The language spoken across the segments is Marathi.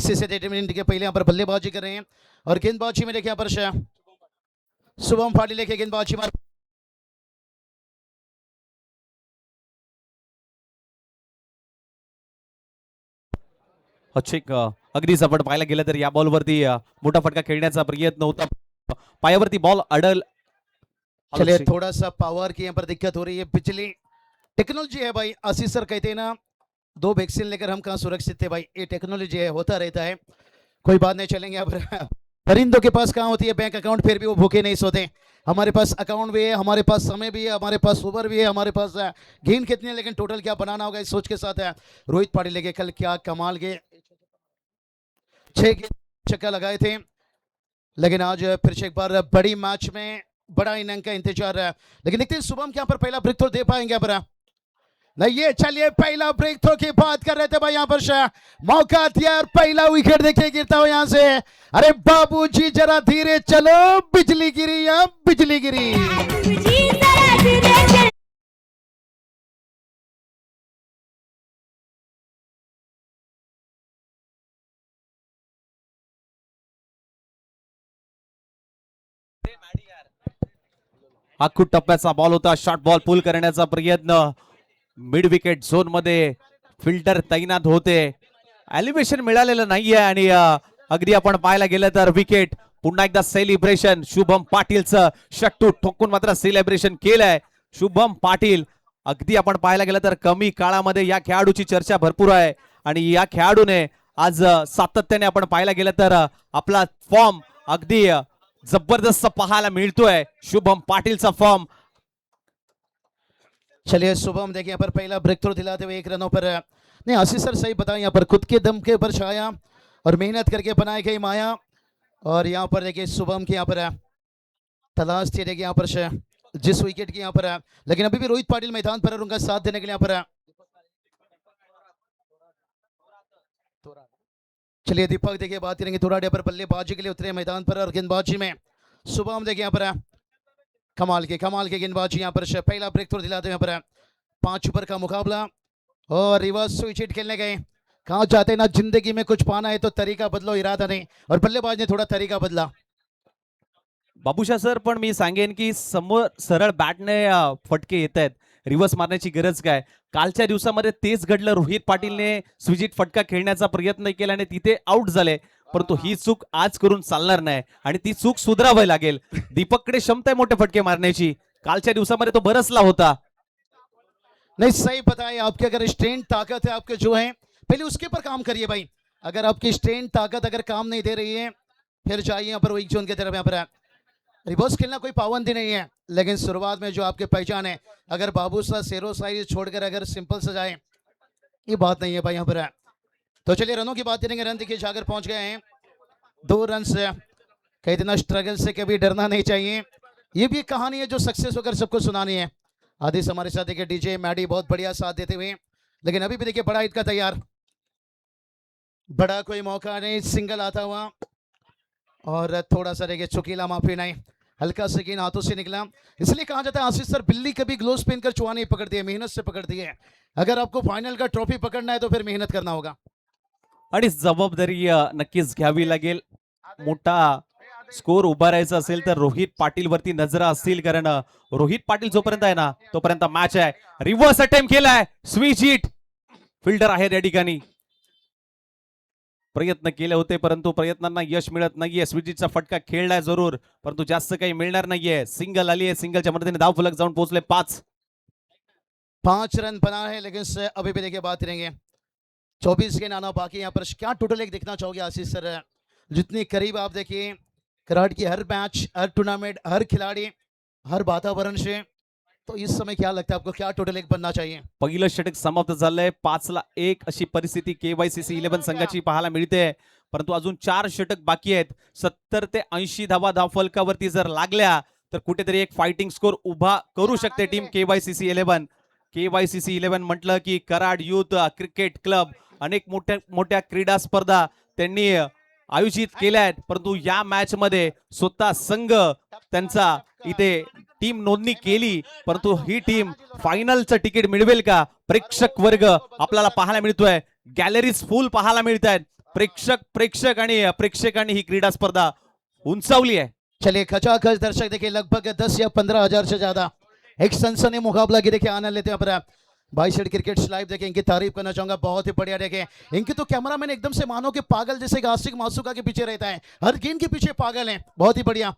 बीसीसीआई डिटर्मिनेंट के पहले यहाँ पर बल्लेबाजी कर रहे हैं और गेंदबाजी में देखिए यहाँ पर शुभम पाटिल लेके गेंदबाजी मार अच्छे अगदी जवळ पाहायला गेलं तर या बॉलवरती मोठा फटका खेळण्याचा प्रयत्न होता, पायावरती बॉल अडल. चलिए थोड़ा सा पावर की यहाँ पर दिक्कत हो रही है, बिजली टेक्नोलॉजी है भाई. आशीष सर कहते हैं ना 2 वैक्सीन लेकर हम कहाँ सुरक्षित थे भाई, ये टेक्नोलॉजी है, होता रहता है, कोई बात नहीं. चलेंगे यहाँ पर परिंदों के पास कहाँ होती है बैंक अकाउंट, फिर भी वो भूखे नहीं सोते. हमारे पास अकाउंट भी है, हमारे पास समय भी है, हमारे पास ओवर भी है, हमारे पास गेंद कितनी है, लेकिन टोटल क्या बनाना होगा इस सोच के साथ है. रोहित पाटिल लेके कल क्या कमाल के 6 छक्का लगाए थे, लेकिन आज फिर से एक बार बड़ी मैच में बड़ा इनिंग का इंतजार है. लेकिन देखते हैं शुभम क्या पर पहला ब्रेक थ्रो दे पाएंगे यहाँ पर नहीं. ये चलिए पहला ब्रेक थ्रो की बात कर रहे थे भाई, यहाँ पर मौका दिया और पहला विकेट देखिए गिरता हुआ यहाँ से. अरे बाबूजी जरा धीरे चलो, बिजली गिरी या बिजली गिरी. आखूट टप्प्याचा बॉल होता, शॉर्ट बॉल पुल करण्याचा प्रयत्न, मिड विकेट झोन मध्ये फिल्डर तैनात होते, एलिव्हेशन मिळालेलं नाहीये आणि अगदी आपण पाहायला गेलं तर विकेट. पुन्हा एकदा सेलिब्रेशन शुभम पाटीलचं, शट्टू ठोकून मात्र सेलिब्रेशन केलंय शुभम पाटील. अगदी आपण पाहायला गेलं तर कमी काळामध्ये या खेळाडूची चर्चा भरपूर आहे आणि या खेळाडूने आज सातत्याने आपण पाहायला गेलं तर आपला फॉर्म अगदी जबरदस्त पाहायला मिळतोय, शुभम पाटीलचा फॉर्म. चलिए शुभम देखिए यहाँ पर पहला ब्रेक थ्रो दिलाते हुए 1 रनों पर. नहीं आशीष सर सही बताया, यहाँ पर खुद के दम के ऊपर छाया और मेहनत करके बनाई गई माया. और यहाँ पर देखिए शुभम की यहाँ पर तलाश थी, देखिए यहाँ पर जिस विकेट की यहाँ पर, लेकिन अभी भी रोहित पाटिल मैदान पर उनका साथ देने के लिए यहाँ पर. चलिए दीपक देखिए बात करेंगे, थोड़ा पर बल्लेबाजी के लिए उतरे मैदान पर और गेंदबाजी में शुभम देखिए यहाँ पर कमाल के गेंदबाजी यहाँ पर. पहला ब्रेक थ्रो दिलाते यहाँ पर 5 ओवर का मुकाबला और रिवर्स स्विच हिट खेलने गए. कहाँ चाहते हैं ना जिंदगी में कुछ पाना है तो तरीका बदलो, इरादा नहीं, और बल्लेबाज ने थोड़ा तरीका बदला. बाबूशा सर, पण मी सांगेन की समोर सरळ बॅटने फटके येत आहेत, रिव्हर्स मारण्याची गरज काय. कालच्या दिवसामध्ये तेच घडलं, रोहित पाटीलने स्विचिट फटका खेळण्याचा प्रयत्न केला आणि तिथे आउट झाले, परंतु ही चूक आज करून चालणार नाही आणि ती चूक सुधारावी लागेल. दीपककडे क्षमता आहे मोठे फटके मारण्याची, कालच्या दिवसामध्ये तो बरसला होता. नहीं सही बताया, आपकी अगर स्ट्रेंथ ताकत है आपके जो है पहले उसके पर काम करिए भाई. अगर आपकी स्ट्रेंथ ताकत अगर काम नहीं दे रही है फिर जाइए यहाँ पर वीक जोन की तरफ. यहाँ पर रिवर्स खेलना कोई पाबंदी नहीं है, लेकिन शुरुआत में जो आपके पहचान है, अगर बाबू सा सेरो साइज छोड़कर अगर सिंपल से जाए ये बात नहीं है भाई यहाँ पर. तो चलिए रनों की बात करेंगे. रन देखिए जाकर पहुंच गए हैं 2 रन से. कहीं इतना स्ट्रगल से कभी डरना नहीं चाहिए, ये भी एक कहानी है जो सक्सेस होकर सबको सुनानी है. आदिश हमारे साथ देखिए, डीजे मैडी बहुत बढ़िया साथ देते हुए, लेकिन अभी भी देखिए बड़ा हिट का तैयार, बड़ा कोई मौका नहीं, सिंगल आता हुआ और थोड़ा सा देखिए चुकीला माफी नहीं, हल्का से गेंद हाथों से निकला. इसलिए कहा जाता है आशीष सर बिल्ली कभी ग्लोव्स पहनकर चुहा नहीं पकड़ती है, मेहनत से पकड़ती है. अगर आपको फाइनल का ट्रॉफी पकड़ना है तो फिर मेहनत करना होगा आणि जबाबदारी नक्कीच घ्यावी लागेल. मोठा स्कोर उभा राहायचा असेल तर रोहित पाटील वरती नजरा असतील, कारण रोहित पाटील जोपर्यंत आहे ना तोपर्यंत मॅच आहे. रिव्हर्स अटेम्प्ट केलाय, स्विच हिट, फिल्डर आहे या ठिकाणी. प्रयत्न केले होते परंतु प्रयत्नांना यश मिळत नाहीये. स्विचिटचा फटका खेळलाय जरूर, परंतु जास्त काही मिळणार नाहीये. सिंगल आली आहे, सिंगलच्या मदतीने धाव फलक जाऊन पोहोचले 5 रन बना है. लेकिन अभी भी देखिए बात करेंगे 24 गेंद आना बाकी. यहाँ पर क्या टोटल एक देखना चाहोगे आशीष सर, जितने करीब आप देखिए कराट की हर मैच, हर टूर्नामेंट, हर खिलाड़ी, हर वातावरण से, तो इस समय क्या लगता है आपको क्या टोटल एक बनना चाहिए. पहिलं षटक समाप्त झालंय, 5-1 अशी परिस्थिती KYCC 11 संघाची पाहायला मिळते, परंतु अजून 4 षटक बाकी आहेत. 70 ते 80 धावा धाव फलकावरती जर लागल्या तर कुठेतरी एक फायटिंग स्कोर उभा करू शकते टीम KYCC 11. KYCC 11 म्हटलं की कराड युथ क्रिकेट क्लब, अनेक मोठ्या क्रीडा स्पर्धा त्यांनी आयोजित केल्या आहेत, परंतु या मॅच मध्ये स्वतः संघ त्यांचा इथे टीम नोंदणी केली, परंतु ही टीम फायनलचं तिकीट मिळवेल का? प्रेक्षक वर्ग आपल्याला पाहायला मिळतोय, गॅलरीज फुल पाहायला मिळत आहेत. प्रेक्षक आणि प्रेक्षकांनी ही क्रीडा स्पर्धा उंचावली आहे. चलिए खचाखच दर्शक देखिए लगभग 10 या 15,000 से ज्यादा एक सनसनी मुकाबला की देखिए आनंद लेते हैं पर भाई सेठ क्रिकेट लाइव देखें, इनकी तारीफ करना चाहूंगा, बहुत ही बढ़िया देखें। इनकी तो कैमरामैन एकदम से मानो कि पागल जैसे आशिक मासूका के पीछे रहता है, हर गेंद के पीछे पागल है, बहुत ही बढ़िया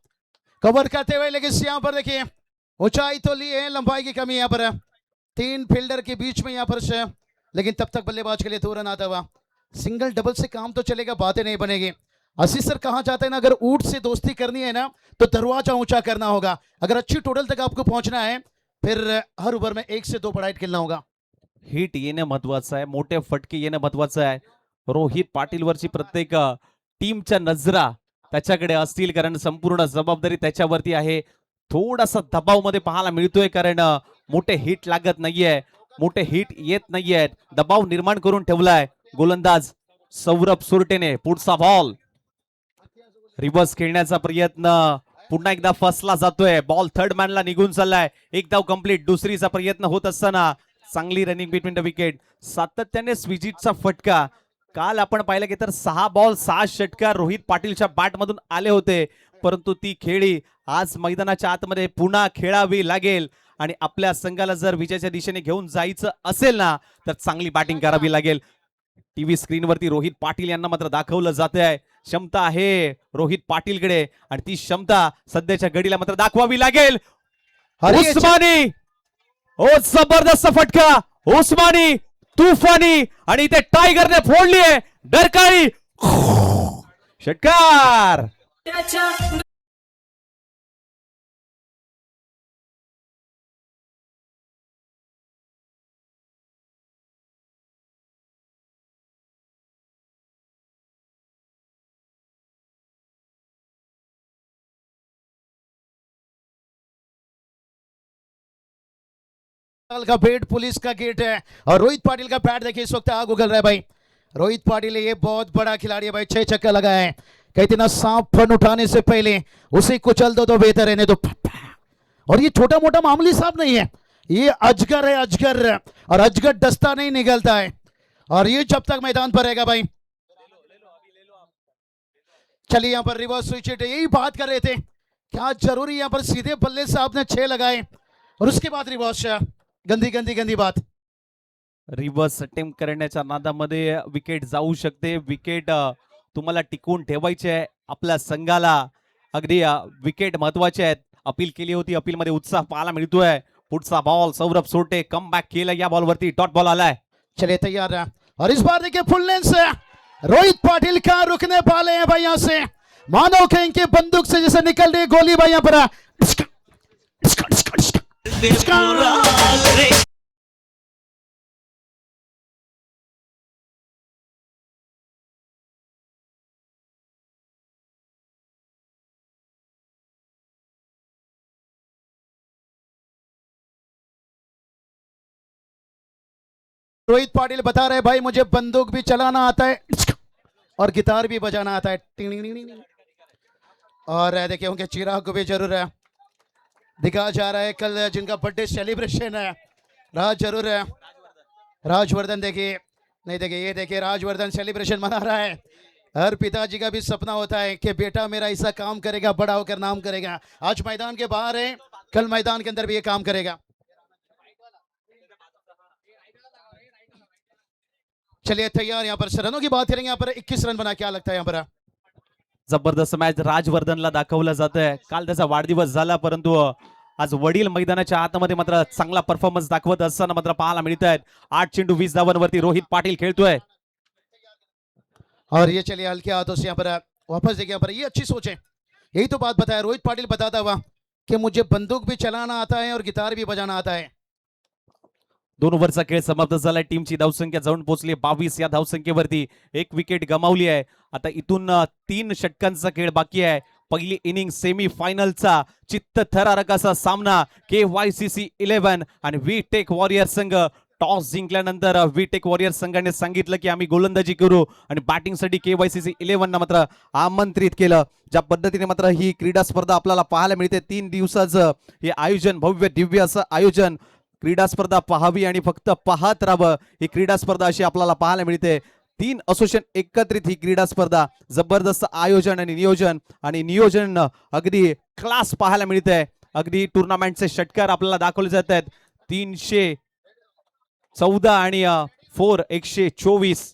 कवर करते हुए। लेकिन यहाँ पर देखिए ऊंचाई तो ली है, लंबाई की कमी यहाँ पर 3 फील्डर के बीच में यहाँ पर से, लेकिन तब तक बल्लेबाज के लिए 2 रन आता हुआ। सिंगल डबल से काम तो चलेगा, बातें नहीं बनेगी। आशीष सर कहा जाता है ना, अगर ऊंट से दोस्ती करनी है ना तो दरवाजा ऊंचा करना होगा। अगर अच्छी टोटल तक आपको पहुंचना है फिर हर ओव्हर में 1 से 2 बड़ा हिट खेलना होगा। हिट येणं महत्वाचं आहे, मोठे फटके येणं महत्वाचं आहे. रोहित पाटील वरची प्रत्येक टीमच्या नजरा त्याच्याकडे असतील, कारण संपूर्ण जबाबदारी त्याच्यावरती आहे. थोडासा दबाव मध्ये पाहायला मिळतोय, कारण मोठे हिट लागत नाहीये, मोठे हिट येत नाहीयेत. दबाव निर्माण करून ठेवलाय गोलंदाज सौरभ सुरटेने. पुढचा बॉल रिव्हर्स खेळण्याचा प्रयत्न पुन्हा एकदा फसला जातोय. बॉल थर्ड मॅनला निघून चाललाय. एक धाव कंप्लीट. दुसरीचा प्रयत्न होत असताना चांगली रनिंग बिटवीन द विकेट. सातत्याने स्विजिटचा फटका. काल आपण पाहिलं की तर 6 बॉल 6 षटकार रोहित पाटीलच्या बॅट मधून आले होते, परंतु ती खेळी आज मैदानाच्या आतमध्ये पुन्हा खेळावी लागेल. आणि आपल्या संघाला जर विजयाच्या दिशेने घेऊन जायचं असेल ना, तर चांगली बॅटिंग करावी लागेल. टीव्ही स्क्रीनवरती रोहित पाटील यांना मात्र दाखवलं जात आहे. क्षमता आहे रोहित पाटीलकडे आणि ती क्षमता सध्याच्या घडीला मात्र दाखवावी लागेल. उस्मानी, ओ जबरदस्त फटका. उस्मानी, तुफानी आणि इथे टायगरने फोडली आहे. डरकाळी षटकार. का बेट पुलिस का गेट है और रोहित पाटिल का बैट देखिए इस वक्त आग उगल रहा है भाई। रोहित पाटिल ये बहुत बड़ा खिलाड़ी है भाई, 6 छक्का लगा है। कहते ना सांप फन उठाने से पहले उसे कुचल दो तो बेहतर है, नहीं तो और ये छोटा मोटा मामूली सांप नहीं है, ये अजगर है, अजगर। और अजगर डसता नहीं निकलता है, और ये जब तक मैदान पर रहेगा भाई। चलिए यहाँ पर रिवर्स स्विच हिट, यही बात कर रहे थे, क्या जरूरी यहाँ पर सीधे बल्ले से आपने 6 लगाए और उसके बाद रिवर्स। गंदी गंदी गंदी बात। रिव्हर्स अटेम्प्ट करण्याच्या नादामध्ये विकेट जाऊ शकते. विकेट तुम्हाला टिकवून ठेवायचे आहे. आपल्या संघाला अगदी विकेट महत्वाचे आहेत. अपील केली होती, अपील मध्ये उत्साह पाहायला मिळतोय. पुढचा ball Saurabh sauté come back केला. या बॉलवरती डॉट बॉल आलाय. चलिए तैयार है, और इस बार देखिए फुल लेंथ से रोहित पाटिल का रुकने वाले हैं भाई। यहां से मानो कि इनके बंदूक से जैसे निकल रही गोली भाई। यहां पर रोहित पाटिल बता रहे भाई मुझे बंदूक भी चलाना आता है और गिटार भी बजाना आता है। और देखिए उनके चिराग को भी जरूर है दिखाया जा रहा है। कल जिनका बर्थडे सेलिब्रेशन है, राज जरूर है, राजवर्धन देखिए, नहीं देखिए ये देखिए राजवर्धन सेलिब्रेशन मना रहा है। हर पिताजी का भी सपना होता है कि बेटा मेरा ऐसा काम करेगा, बड़ा होकर नाम करेगा। आज मैदान के बाहर है, कल मैदान के अंदर भी ये काम करेगा। चलिए तैयार, यहाँ पर रनों की बात करेंगे। यहाँ पर 21 रन बना, क्या लगता है यहाँ पर? जबरदस्त मॅच राजवर्धनला दाखवलं जात आहे. काल त्याचा वाढदिवस झाला, परंतु आज वडील मैदानाच्या आतमध्ये मात्र चांगला परफॉर्मन्स दाखवत असताना मात्र पाहायला मिळत आहेत. 8 चेंडू 20 धावांवरती रोहित पाटील खेळतोय. और ये चलिए हल्के हाथों से यहाँ पर वापस देखिए। यहाँ पर ये अच्छी सोच है, यही तो बात बताया रोहित पाटिल बताता हुआ कि मुझे बंदूक भी चलाना आता है और गिटार भी बजाना आता है। 2 ओव्हरचा खेळ समाप्त झालाय. टीमची धावसंख्या जाऊन पोहोचली 22. या धावसंख्येवरती 1 विकेट गमावली आहे. आता इथून 3 षटकांचा खेळ बाकी आहे. पहिली इनिंग सेमी फायनलचा चित्त थरारक असा सामना KYCC 11 आणि वी टेक वॉरियर संघ. टॉस जिंकल्यानंतर वी टेक वॉरियर संघाने सांगितलं की आम्ही गोलंदाजी करू आणि बॅटिंगसाठी KYCC 11 ना मात्र आमंत्रित केलं. ज्या पद्धतीने मात्र ही क्रीडा स्पर्धा आपल्याला पाहायला मिळते, 3 दिवसाचं हे आयोजन, भव्य दिव्य असं आयोजन. क्रीडा स्पर्धा पाहावी आणि फक्त पाहत राहावं, ही क्रीडा स्पर्धा अशी आपल्याला पाहायला मिळते. 3 असोसिएशन एकत्रित ही क्रीडा स्पर्धा जबरदस्त आयोजन आणि नियोजन अगदी क्लास पाहायला मिळतंय. अगदी टुर्नामेंटचे षटकार आपल्याला दाखवले जात आहेत. 314 आणि 124.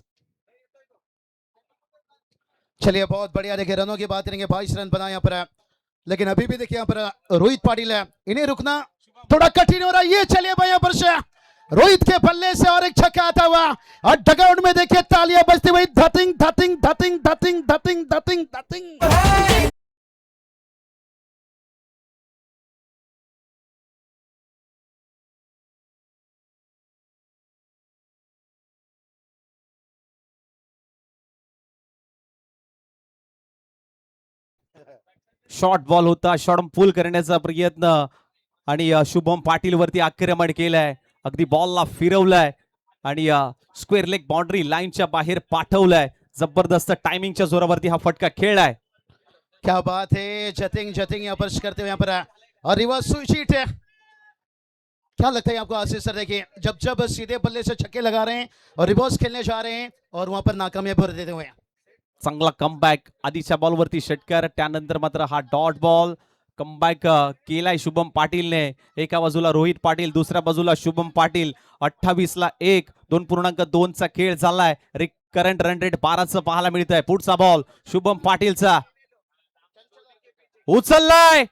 चलिए बहुत बढ़िया, देखिए रनों की बात करेंगे, 22 रन बनाए यहाँ पर, लेकिन अभी भी देखिए यहाँ पर रोहित पाटिल है, इन्हें रुकना थोड़ा कठिन हो रहा है। ये चलिए भाई यहाँ पर से रोहित के बल्ले से और एक छक्का आता हुआ और डगआउट में देखिए तालियां बजती हुई, धतिंग धतिंग धतिंग धतिंग धतिंग धतिंग धतिंग। शॉर्ट बॉल होता, शॉर्ट पूल करण्याचा प्रयत्न आणि शुभम पाटील वरती आक्रमण केलंय. अगदी बॉलला फिरवलाय आणि स्क्वेअर लेग बाउंड्री लाईनच्या बाहेर पाठवलाय. जबरदस्त टायमिंगच्या जोरावरती हा फटका खेळलाय. क्या बात है, जतिंग जतिंग यहाँ पर करते हुए यहाँ पर और रिवर्स स्विच हिट है। क्या लगता है आपको आशीष सर, देखिए जब जब सीधे बल्ले से छक्के लगा रहे हैं और रिवर्स खेलने जा रहे हैं और वहां पर नाकामयाब हो देते हुए, चांगला कमबॅक, आधीच्या बॉलवरती षटकार, त्यानंतर मात्र हा डॉट बॉल कमबॅक केलाय शुभम पाटीलने. एका बाजूला रोहित पाटील, दुसऱ्या बाजूला शुभम पाटील. 28 ला 1, 2.2 चा खेळ झालाय. करंट रन रेट 12चं पाहायला मिळतंय. पुढचा बॉल शुभम पाटीलचा, उचललाय,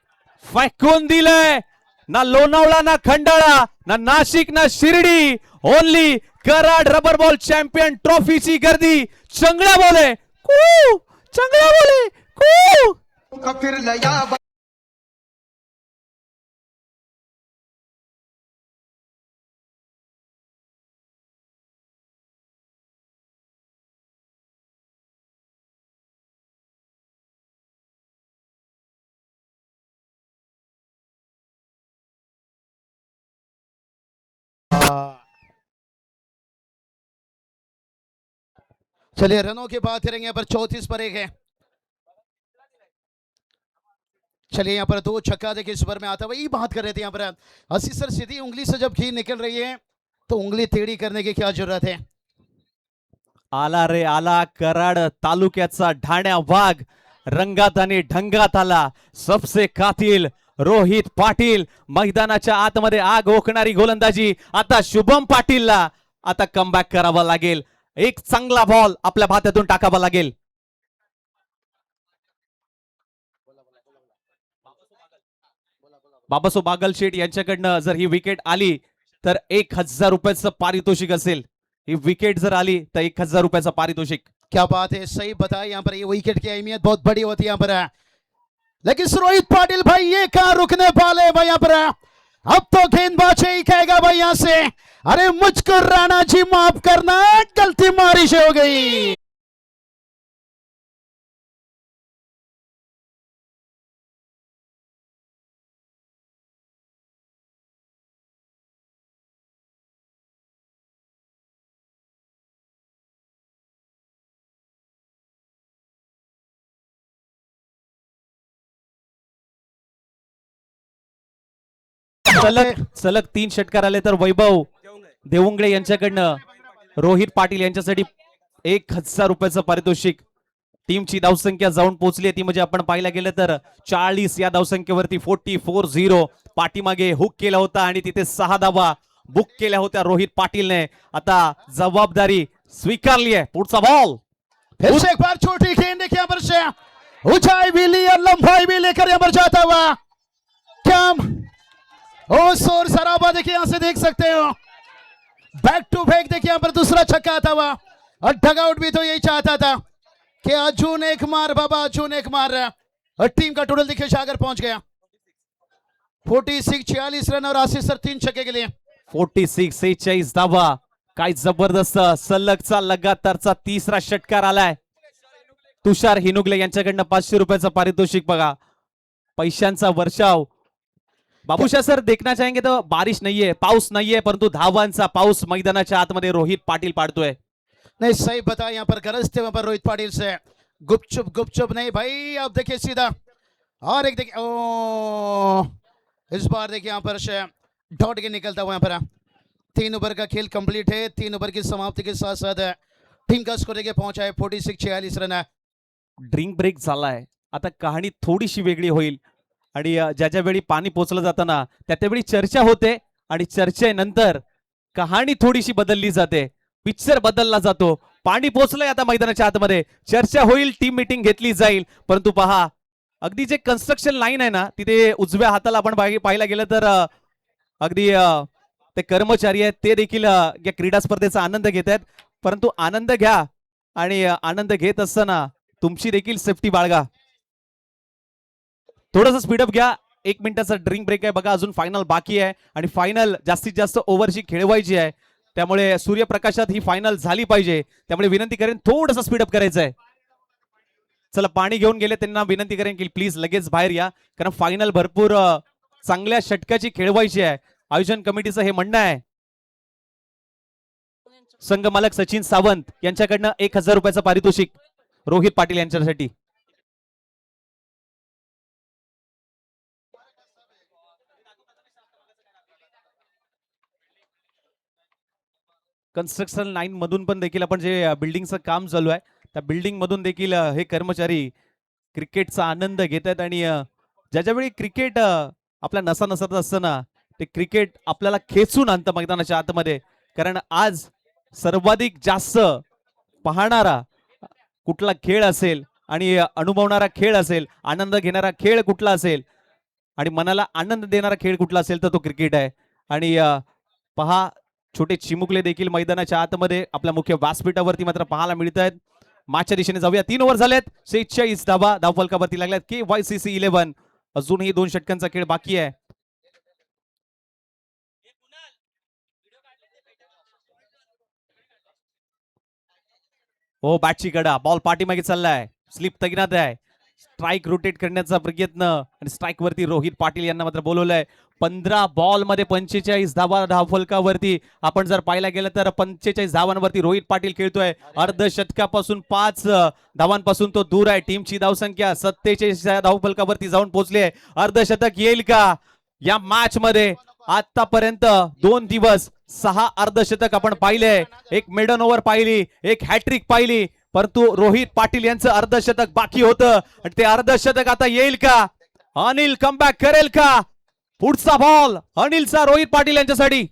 फेकून दिलंय. ना लोणावळा, ना खंडाळा, ना नाशिक, ना Shirdi, only Karad rubber ball champion ट्रॉफीची गर्दी. चंगळा बॉल आहे, कू चंगळा बॉल आहे, कू. चलिए रनों की बात करेंगे, यहाँ पर 34 पर 1 है। चलिए यहाँ पर 2 छक्का देखिए इस ओवर में आता हुआ। ये बात कर रहे थे यहाँ पर आशीष सर, सीधी उंगली से जब घी निकल रही है तो उंगली टेढ़ी करने की क्या जरूरत है। आला रे आला, कराड तालुक्याचा ढाण्या वाघ रंगात आणि ढंगात आला. सबसे कातिल रोहित पाटील. मैदानाच्या आतमध्ये आग ओकणारी गोलंदाजी आता शुभम पाटीलला आता कमबॅक करावा लागेल. एक चांगला बॉल आपल्या भात्यातून टाकावा लागेल. बाबासो बागलशेठ यांच्याकडनं जर ही विकेट आली तर 1000 रुपयाचं पारितोषिक असेल. ही विकेट जर आली तर 1000 रुपयाचं पारितोषिक. क्या बात है, सही बताया। यहाँ पर ये विकेट की अहमियत बहुत बड़ी होती है यहाँ पर, लेकिन रोहित पाटिल भाई ये कहां रुकने वाले भाई यहाँ पर। अब तो गेंदबाज ही कहेगा भाई यहाँ से, अरे मुझको राणा जी माफ करना, गलती मारी से हो गई। सलग 3 षटकार आले तर वैभव देवुंगळे यांच्याकडनं रोहित पाटील यांच्यासाठी 1000 रुपयाचं पारितोषिक. टीमची धावसंख्या जाऊन पोहोचली ती म्हणजे आपण पाहायला गेलं तर 40 या धावसंख्येवरती 44-0 पाठीमागे हुक केला होता आणि तिथे 6 धावा बुक केल्या होत्या रोहित पाटीलने. आता जबाबदारी स्वीकारली आहे. पुढचा बॉल, फिर से एक बार छोटी गेंद देखिए यहाँ पर से, ऊंचाई भी ली और लंबाई भी लेकर यहाँ पर जाता हुआ, क्या ओ शोर शराबा देखिए यहां से देख सकते हो। बैक टू बैक देखिए यहाँ पर दूसरा छक्का आता हुआ और डगआउट भी तो यही चाहता था कि अजून एक मार बाबा, अजून एक मार। और टीम का टोटल देखिए सागर पहुंच गया 46 रन और आशीष सर 3 छक्के के लिए 46 धावा. काय जबरदस्त सलगचा लगातारचा तिसरा षटकार आलाय. तुषार हिनुगले यांच्याकडनं 500 रुपयाचं पारितोषिक. बघा पैशांचा वर्षाव. बाबूशाह सर, देखना चाहेंगे तो बारिश नहीं है, पाऊस नहीं है, परंतु धावांचा पाऊस मैदानाच्या आतमध्ये रोहित पाटील पाडतोय. नहीं सही बताया, यहाँ पर गरजते वहां पर रोहित पाटिल से गुपचुप नहीं भाई। अब देखिए सीधा और एक देखिए, ओ इस बार देखिए यहाँ पर से डॉट के निकलता हुआ यहाँ पर। 3 ओवर का खेल कंप्लीट है। 3 ओवर की समाप्ति के साथ साथ टीम का स्कोर देखिए पहुंचा है 46 रन है। ड्रिंक ब्रेक झालाय, आता कहाणी थोडीशी वेगळी होईल आणि ज्या ज्या वेळी पाणी पोचलं जातं ना त्या त्यावेळी चर्चा होते आणि चर्चेनंतर कहाणी थोडीशी बदलली जाते, पिक्चर बदलला जातो. पाणी पोचलंय आता मैदानाच्या आतमध्ये, चर्चा होईल, टीम मीटिंग घेतली जाईल. परंतु पहा अगदी जे कन्स्ट्रक्शन लाईन आहे ना तिथे उजव्या हाताला आपण पाहायला गेलं तर अगदी ते कर्मचारी आहेत ते देखील या क्रीडा स्पर्धेचा आनंद घेत आहेत. परंतु आनंद घ्या आणि आनंद घेत असताना तुमची देखील सेफ्टी बाळगा. थोडंसं स्पीडअप घ्या. 1 मिनिटाचा ड्रिंक ब्रेक आहे बघा, अजून फायनल बाकी आहे आणि फायनल जास्तीत जास्त ओव्हरची खेळवायची आहे. त्यामुळे सूर्यप्रकाशात ही फायनल झाली पाहिजे. त्यामुळे विनंती करेन थोडंसं स्पीडअप करायचं आहे. चला पाणी घेऊन गेले त्यांना विनंती करेन की प्लीज लगेच बाहेर या, कारण फायनल भरपूर चांगल्या षटकाची खेळवायची आहे. आयोजन कमिटीचं हे म्हणणं आहे. संघ मालक सचिन सावंत यांच्याकडनं 1000 रुपयाचं पारितोषिक रोहित पाटील यांच्यासाठी. कन्स्ट्रक्शन लाईन मधून पण देखील आपण जे बिल्डिंगचं काम चालू आहे त्या बिल्डिंग मधून देखील हे कर्मचारी क्रिकेटचा आनंद घेत आहेत आणि ज्या ज्यावेळी क्रिकेट आपल्या नसा नसत असतं ना ते क्रिकेट आपल्याला खेचून आणतं मैदानाच्या आतमध्ये. कारण आज सर्वाधिक जास्त पाहणारा कुठला खेळ असेल आणि अनुभवणारा खेळ असेल, आनंद घेणारा खेळ कुठला असेल आणि मनाला आनंद देणारा खेळ कुठला असेल तर तो क्रिकेट आहे. आणि पहा छोटे चिमुकले देखील मैदानाच्या आतमध्ये आपल्या मुख्य व्यासपीठावरती मात्र पाहायला मिळत आहेत. मागच्या दिशेने जाऊया. 3 ओव्हर झालेत, 46 धावा धावफलकावरती लागल्यात. KYCC 11 अजूनही 2 षटकांचा खेळ बाकी आहे. हो बॅटची कडा, बॉल पाठीमागे चाललाय, स्लिप तैनात आहे. स्ट्राईक रोटेट करण्याचा प्रयत्न आणि स्ट्राईक वरती रोहित पाटील यांना मात्र बोलवलंय. 15 बॉल मध्ये 45 धावा धावफलकावरती आपण जर पाहायला गेलं तर 45 धावांवरती रोहित पाटील खेळतोय. अर्धशतकापासून 5 धावांपासून तो दूर आहे. टीमची धावसंख्या 47 धावफलकावरती जाऊन पोहोचली आहे. अर्धशतक येईल का या मॅच मध्ये? आतापर्यंत 2 दिवस 6 अर्धशतक आपण पाहिले, एक मेडन ओव्हर पाहिली, एक हॅट्रिक पाहिली, परंतु रोहित पाटील यांचं अर्धशतक बाकी होतं आणि ते अर्धशतक आता येईल का? अनिल कमबॅक करेल का? पुढचा बॉल अनिलचा रोहित पाटील यांच्यासाठी.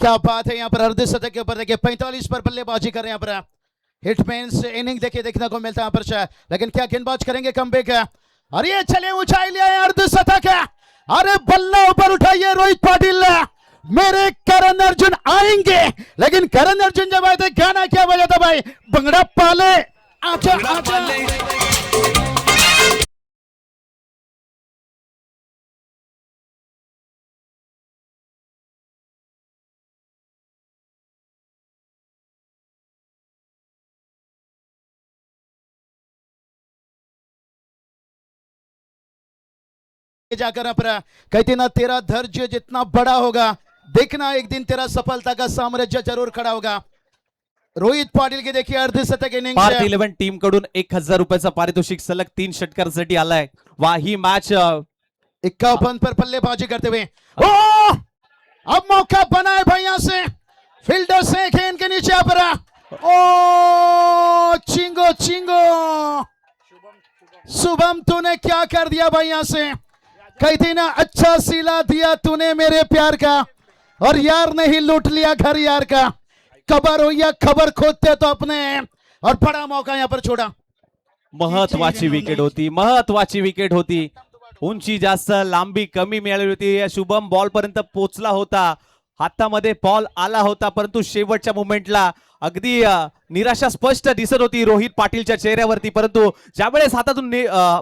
क्या बात है, यहाँ पर अर्धशतक के ऊपर देखिए 45 पर बल्लेबाजी कर रहे हैं। यहाँ पर हिटमैन इनिंग देखिए देखने को मिलता है यहाँ पर, लेकिन क्या गेंदबाज करेंगे कमबैक? और ये चले ऊंचाई लिया है, अर्धशतक है। अरे बल्ला ऊपर उठाइए रोहित पाटिल, मेरे करण अर्जुन आएंगे। लेकिन करण अर्जुन जब आए थे गाना क्या बजा था भाई? भंगड़ा पाले आचा आचा। जाकर अपना कहते ना तेरा धैर्य जितना बड़ा होगा, देखना एक दिन तेरा सफलता का साम्राज्य जरूर खड़ा होगा। रोहित पाटील के देखिए अर्धशतक इनिंग पार्थ 11 टीम कडून 1000 रुपयाचा पारितोषिक सलग 3 षटकांसाठी आलाय. वा ही मॅच 51 पर बल्लेबाजी करते हुए ओ अब मौका बना है भाई, यहां से फील्डर से खेन के नीचे पर ओ चिंगो चिंगो शुभम तूने क्या कर दिया भाई? यहां से कहती ना अच्छा सिला दिया तूने मेरे प्यार का, और यार नहीं लूट लिया घर यार का। खबर हो या खबर खोदते तो अपने, और बड़ा मौका यहां पर छोड़ा। महत्वाची विकेट होती, महत्वाची विकेट होती. उंची जास्त लांबी कमी मिळाली होती. शुभम बॉल पर्यंत पोहोचला होता, हातामध्ये बॉल आला होता, परंतु शेवटच्या मोमेंटला अगदी निराशा स्पष्ट दिसत होती रोहित पाटीलच्या चेहऱ्यावरती. परंतु ज्यावेळेस हातातून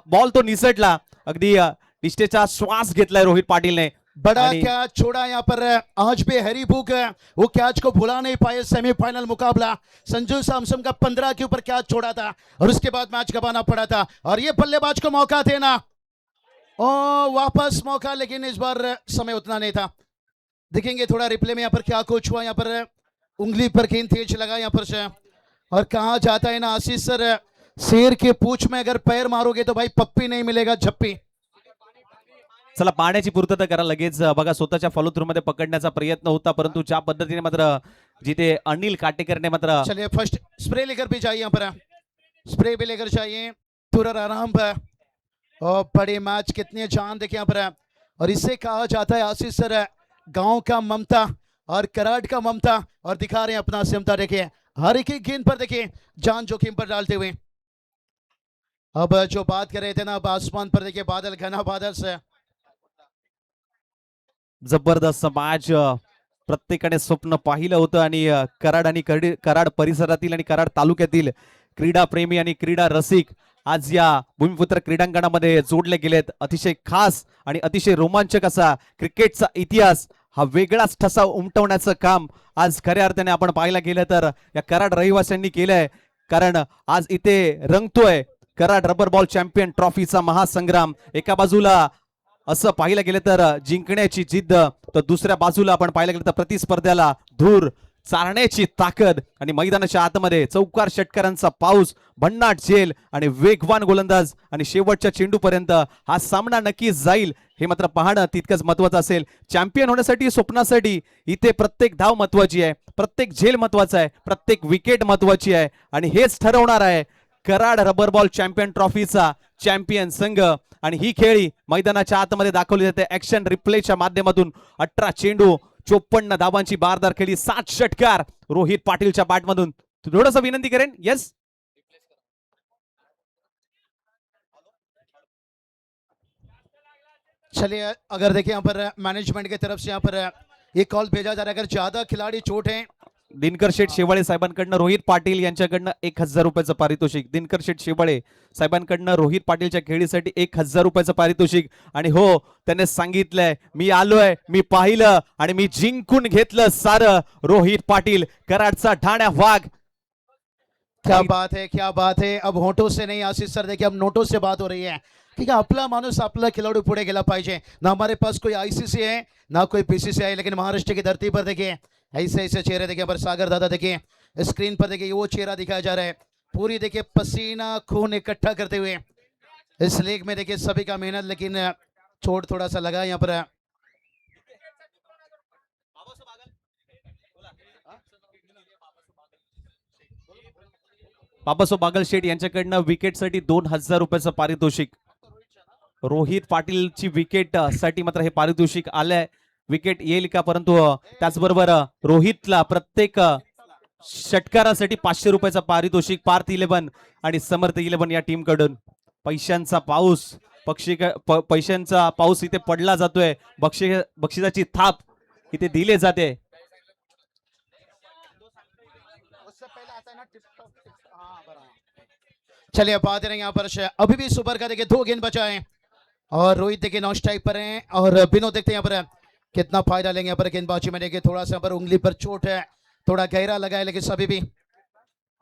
बॉल तो निसटला, अगदी निष्ठेचा श्वास घेतलाय रोहित पाटीलने. बड़ा कैच छोड़ा यहाँ पर, आज भी हैरी बुक वो कैच को भुला नहीं पाए। सेमीफाइनल मुकाबला संजू सैमसन का 15 के ऊपर कैच छोड़ा था और उसके बाद मैच गंवाना पड़ा था, और ये बल्लेबाज को मौका देना ओ वापस मौका, लेकिन इस बार समय उतना नहीं था। देखेंगे थोड़ा रिप्ले में यहाँ पर क्या कुछ हुआ। यहाँ पर उंगली पर गेंद तेज लगा यहाँ पर से, और कहा जाता है ना आशीष सर, शेर के पूंछ में अगर पैर मारोगे तो भाई पप्पी नहीं मिलेगा, झप्पी। चला पाण्याची पूर्तता करा लगेच. बघा स्वतःच्या फॉलो थ्रू मध्ये पकडण्याचा प्रयत्न होता, परंतु ज्या पद्धतीने मात्र जिथे अनिल काटेकरने मात्र चलिए फर्स्ट स्प्रे लेकर भी जाइए यहाँ पर, स्प्रे भी लेकर जाइए पूरा आराम पर। और बड़े मैच कितने जान देखिए यहाँ पर, और इसे कहा जाता है आशीष सर गांव का ममता और कराड़ का ममता, और दिखा रहे हैं अपना क्षमता। देखिए हर एक गेंद पर देखिए जान जोखिम पर डालते हुए। अब जो बात कर रहे थे ना, अब आसमान पर देखिए बादल, घना बादल से जबरदस्त मॅच प्रत्येकाने स्वप्न पाहिलं होतं आणि कराड आणि कराड परिसरातील आणि कराड तालुक्यातील क्रीडा प्रेमी आणि क्रीडा रसिक आज या भूमिपुत्र क्रीडांगणामध्ये जोडले गेलेत. अतिशय खास आणि अतिशय रोमांचक असा क्रिकेटचा इतिहास, हा वेगळाच ठसा उमटवण्याचं काम आज खऱ्या अर्थाने आपण पाहायला गेलं तर या कराड रहिवाशांनी केलंय. कारण आज इथे रंगतोय कराड रबर बॉल चॅम्पियन ट्रॉफीचा महासंग्राम. एका बाजूला असं पाहिलं गेलं तर जिंकण्याची जिद्द, तर दुसऱ्या बाजूला आपण पाहिलं गेलं तर प्रतिस्पर्ध्याला धूर चारण्याची ताकद, आणि मैदानाच्या आतमध्ये चौकार षटकारांचा पाऊस, भन्नाट झेल आणि वेगवान गोलंदाज, आणि शेवटच्या चेंडूपर्यंत हा सामना नक्कीच जाईल हे मात्र पाहणं तितकंच महत्वाचं असेल. चॅम्पियन होण्यासाठी, स्वप्नासाठी इथे प्रत्येक धाव महत्वाची आहे, प्रत्येक झेल महत्वाचा आहे, प्रत्येक विकेट महत्वाची आहे, आणि हेच ठरवणार आहे कराड रबर बॉल चॅम्पियन ट्रॉफीचा चॅम्पियन संघ. आणि ही खेळी मैदानाच्या आतमध्ये दाखवली जाते ऍक्शन रिप्लेच्या माध्यमातून. 18 चेंडू 54 धावांची बारदार खेळी, 7 षटकार रोहित पाटीलच्या बॅटमधून. थोडंसं विनंती करेन. येस, चलिए अगर देखिए यहाँ पर मैनेजमेंट की तरफ से यहाँ पर एक कॉल भेजा जा रहा है, अगर ज्यादा खिलाड़ी चोट हैं दिनकर शेठ शेवाळे साहेबांकडनं रोहित पाटील यांच्याकडनं 1000 रुपयाचं पारितोषिक. दिनकर शेठ शेवाळे साहेबांकडनं रोहित पाटीलच्या खेळीसाठी 1000 रुपयाचं पारितोषिक. आणि हो, त्याने सांगितलंय मी आलोय, मी पाहिलं आणि मी जिंकून घेतलं सारं. रोहित पाटील कराडचा ठाण्या वाघ. क्या बात है, क्या बात है. अब होठों से नहीं आशीष सर, देखिए अब नोटों से बात हो रही है. ठीक है, आपला माणूस आपला खिलाड़ी पुढे गेला पाहिजे ना. हमारे पास कोई आईसीसी है ना कोई पीसीसी है, लेकिन महाराष्ट्र की धरती पर देखिए ऐसे ऐसे चेहरे देखिए पर. सागर दादा देखिए स्क्रीन पर देखिए वो चेहरा दिखाया जा रहा है, पूरी देखिए पसीना खून इकट्ठा करते हुए इस लीग में. देखिए सभी का मेहनत, लेकिन चोट थोड़ा सा लगा यहाँ पर. बाबासो बागल शेठ यांच्याकडनं विकेटसाठी 2000 रुपयाचं पारितोषिक. रोहित पाटीलची विकेट साठी मात्र हे पारितोषिक आलंय. विकेट येईल का, परंतु त्याचबरोबर रोहितला प्रत्येक षटकारासाठी 500 रुपयाचा पारितोषिक पार्थ 11 आणि समर्थ 11 या टीम कडून. पैशांचा पाऊस, पैशांचा पाऊस इथे पडला जातोय. बक्षिसाची थाप इथे दिले जाते. चलिए बात करेंगे यहाँ पर. अभी भी सुपर का देखिए 2 गेंद बचा है, और रोहित देखिए नॉन स्ट्राइक पर हैं, और विनोद देखते हैं यहाँ पर कितना फायदा लेंगे यहाँ पर गेंदबाजी में. देखिए थोड़ा सा यहाँ पर उंगली पर चोट है, थोड़ा गहरा लगा है, लेकिन सभी भी.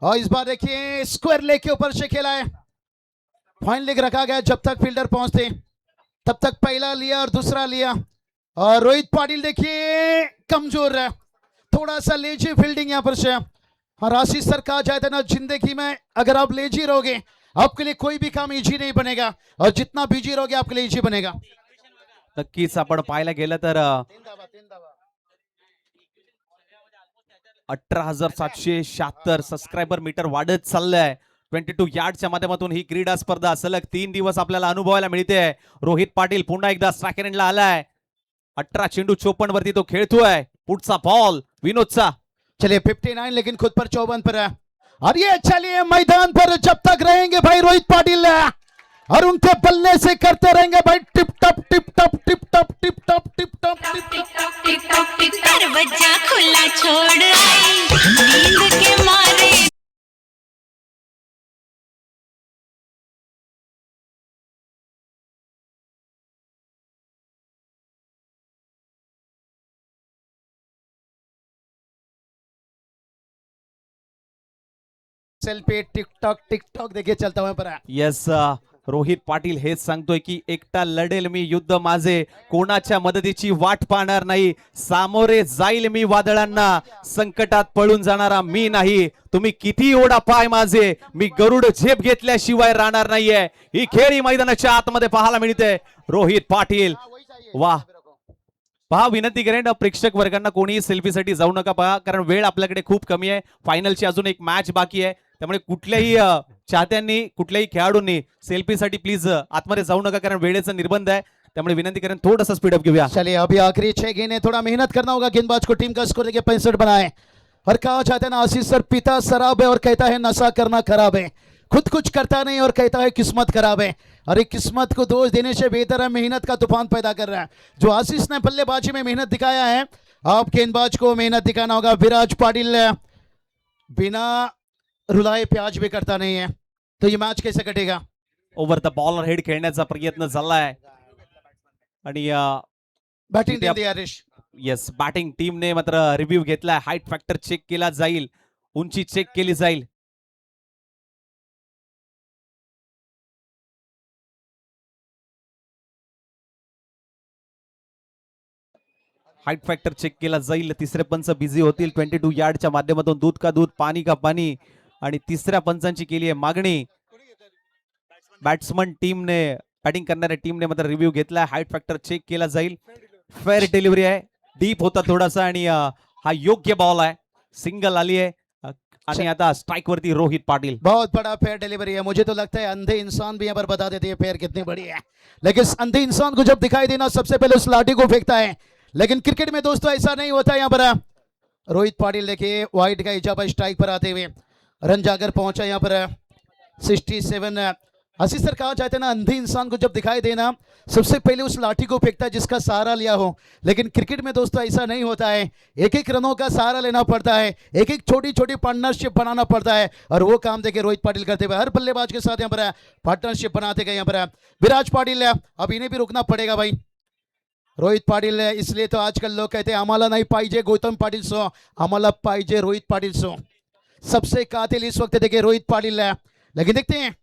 और इस बार देखिए स्क्वायर लेग के ऊपर से खेला है, फाइन लेग रखा गया. जब तक फील्डर पहुंचते तब तक पहला लिया और दूसरा लिया. और रोहित पाटिल देखिए कमजोर है, थोड़ा सा लेजी फील्डिंग यहाँ पर से. और आशीष सर कहा जाए था ना, जिंदगी में अगर आप लेजी रहोगे आपके लिए कोई भी काम इजी नहीं बनेगा, और जितना बिजी रहोगे आपके लिए इजी बनेगा. नक्कीच आपण पाहायला गेलं तर 18,776 सबस्क्रायबर मीटर वाढत चाललंय. 22 यार्डच्या माध्यमातून ही क्रीडा स्पर्धा सलग 3 दिवस आपल्याला अनुभवायला मिळते. रोहित पाटील पुन्हा एकदा स्ट्राइक एंडला आलाय. 18 चेंडू 54 वरती तो खेळतोय. पुढचा बॉल विनोदचा. चलिए 59, लेकिन खुद पर 54 पर है. और ये चलिए मैदान पर जब तक रहेंगे भाई रोहित पाटिल, और उनके बल्ले से करते रहेंगे भाई टिप टप टिप टप टिप टप टिप टप टिप टप टिप टप. दरवाजा खुला छोड़ आई नींद के मारे. सेल्फी टिकटॉक देखिए चलता हुआ पर है. येस, रोहित पाटील हेच सांगतोय की एकटा लढेल मी युद्ध माझे, कोणाच्या मदतीची वाट पाहणार नाही. सामोरे जाईल मी वादळांना, संकटात पळून जाणारा मी नाही. तुम्ही किती ओढा पाय माझे, मी गरुड झेप घेतल्याशिवाय राहणार नाहीये. ही खेळी मैदानाच्या आतमध्ये पाहायला मिळते. रोहित पाटील वाह पहा विनंती करेन प्रेक्षक वर्गांना कोणीही सेल्फीसाठी जाऊ नका पहा कारण वेळ आपल्याकडे खूप कमी आहे फायनलची अजून एक मॅच बाकी आहे त्यामुळे कुठल्याही चाहत्यांनी कुठल्याही खेळाडूंनी सेल्फीसाठी प्लीज आतमध्ये जाऊ नका कारण वेळेचा निर्बंध आहे त्यामुळे विनंती करेन थोडासा स्पीडअप घेऊया चलिए अभी आखिरी 6 गेंद है, थोड़ा मेहनत करना होगा गेंदबाज को टीम का स्कोर देखिए 65 बनाए। और कहा जाता है ना आशीष सर पिता शराब है और कहता है नशा करना खराब है, खुद कुछ करता नहीं और कहता है किस्मत खराब है। और एक किस्मत को दोष देने से बेहतर है मेहनत का तूफान पैदा कर रहा है जो आशीष ने बल्लेबाजी में मेहनत दिखाया है। आप गेंदबाज को मेहनत दिखाना होगा। विराज पाटिल बिना रुलाए प्याज भी करता नहीं है, तो ये मैच कैसे कटेगा? ओव्हर द बॉल हेड खेळण्याचा प्रयत्न झालाय आणि बैटिंग जिथे टीम हरीश येस बॅटिंग टीमने मात्र रिव्ह्यू घेतलाय हाईट फॅक्टर चेक केला जाईल उंची चेक केली जाईल हाईट फॅक्टर चेक केला जाईल तिसरे पंच बिझी होतील 22 यार्डच्या माध्यमातून दूध का दूध पाणी का पाणी आणि तिसऱ्या पंचांची केली आहे मागणी बॅट्समन टीमने बॅटिंग करणाऱ्या टीमने मात्र रिव्ह्यू घेतलाय हाईट फॅक्टर चेक केला जाईल फेअर डिलिव्हरी आहे डीप होता थोडासा आणि हा योग्य बॉल आहे सिंगल आली आहे आणि आता स्ट्राइक वरती रोहित पाटिल बहुत बड़ा फेयर डिलीवरी है। मुझे तो लगता है अंधे इंसान भी यहाँ पर बता देते हैं फेयर कितनी बड़ी है, लेकिन इस अंधे इंसान को जब दिखाई देना सबसे पहले उस लाठी को फेंकता है। लेकिन क्रिकेट में दोस्तों ऐसा नहीं होता। यहाँ पर रोहित पाटिल देखिए वाइड का इजाफा स्ट्राइक पर आते हुए रन जाकर पहुंचा यहाँ पर 67। आशीष सर कहा जाता है ना अंधे इंसान को जब दिखाई देना सबसे पहले उस लाठी को फेंकता है जिसका सहारा लिया हो, लेकिन क्रिकेट में दोस्तों ऐसा नहीं होता है। एक एक रनों का सहारा लेना पड़ता है, एक एक छोटी छोटी पार्टनरशिप बनाना पड़ता है और वो काम देखिए रोहित पाटिल करते हुए हर बल्लेबाज के साथ यहाँ पर पार्टनरशिप बनाते गए। यहाँ पर विराज पाटिल अब इन्हें भी रुकना पड़ेगा भाई। रोहित पाटिल इसलिए तो आजकल लोग कहते हैं आम्हाला नहीं पाहिजे गौतम पाटिल सो, आम्हाला पाहिजे रोहित पाटिल सो। सबसे कातिल इस वक्त देखिए रोहित पाटिल है, लेकिन देखते हैं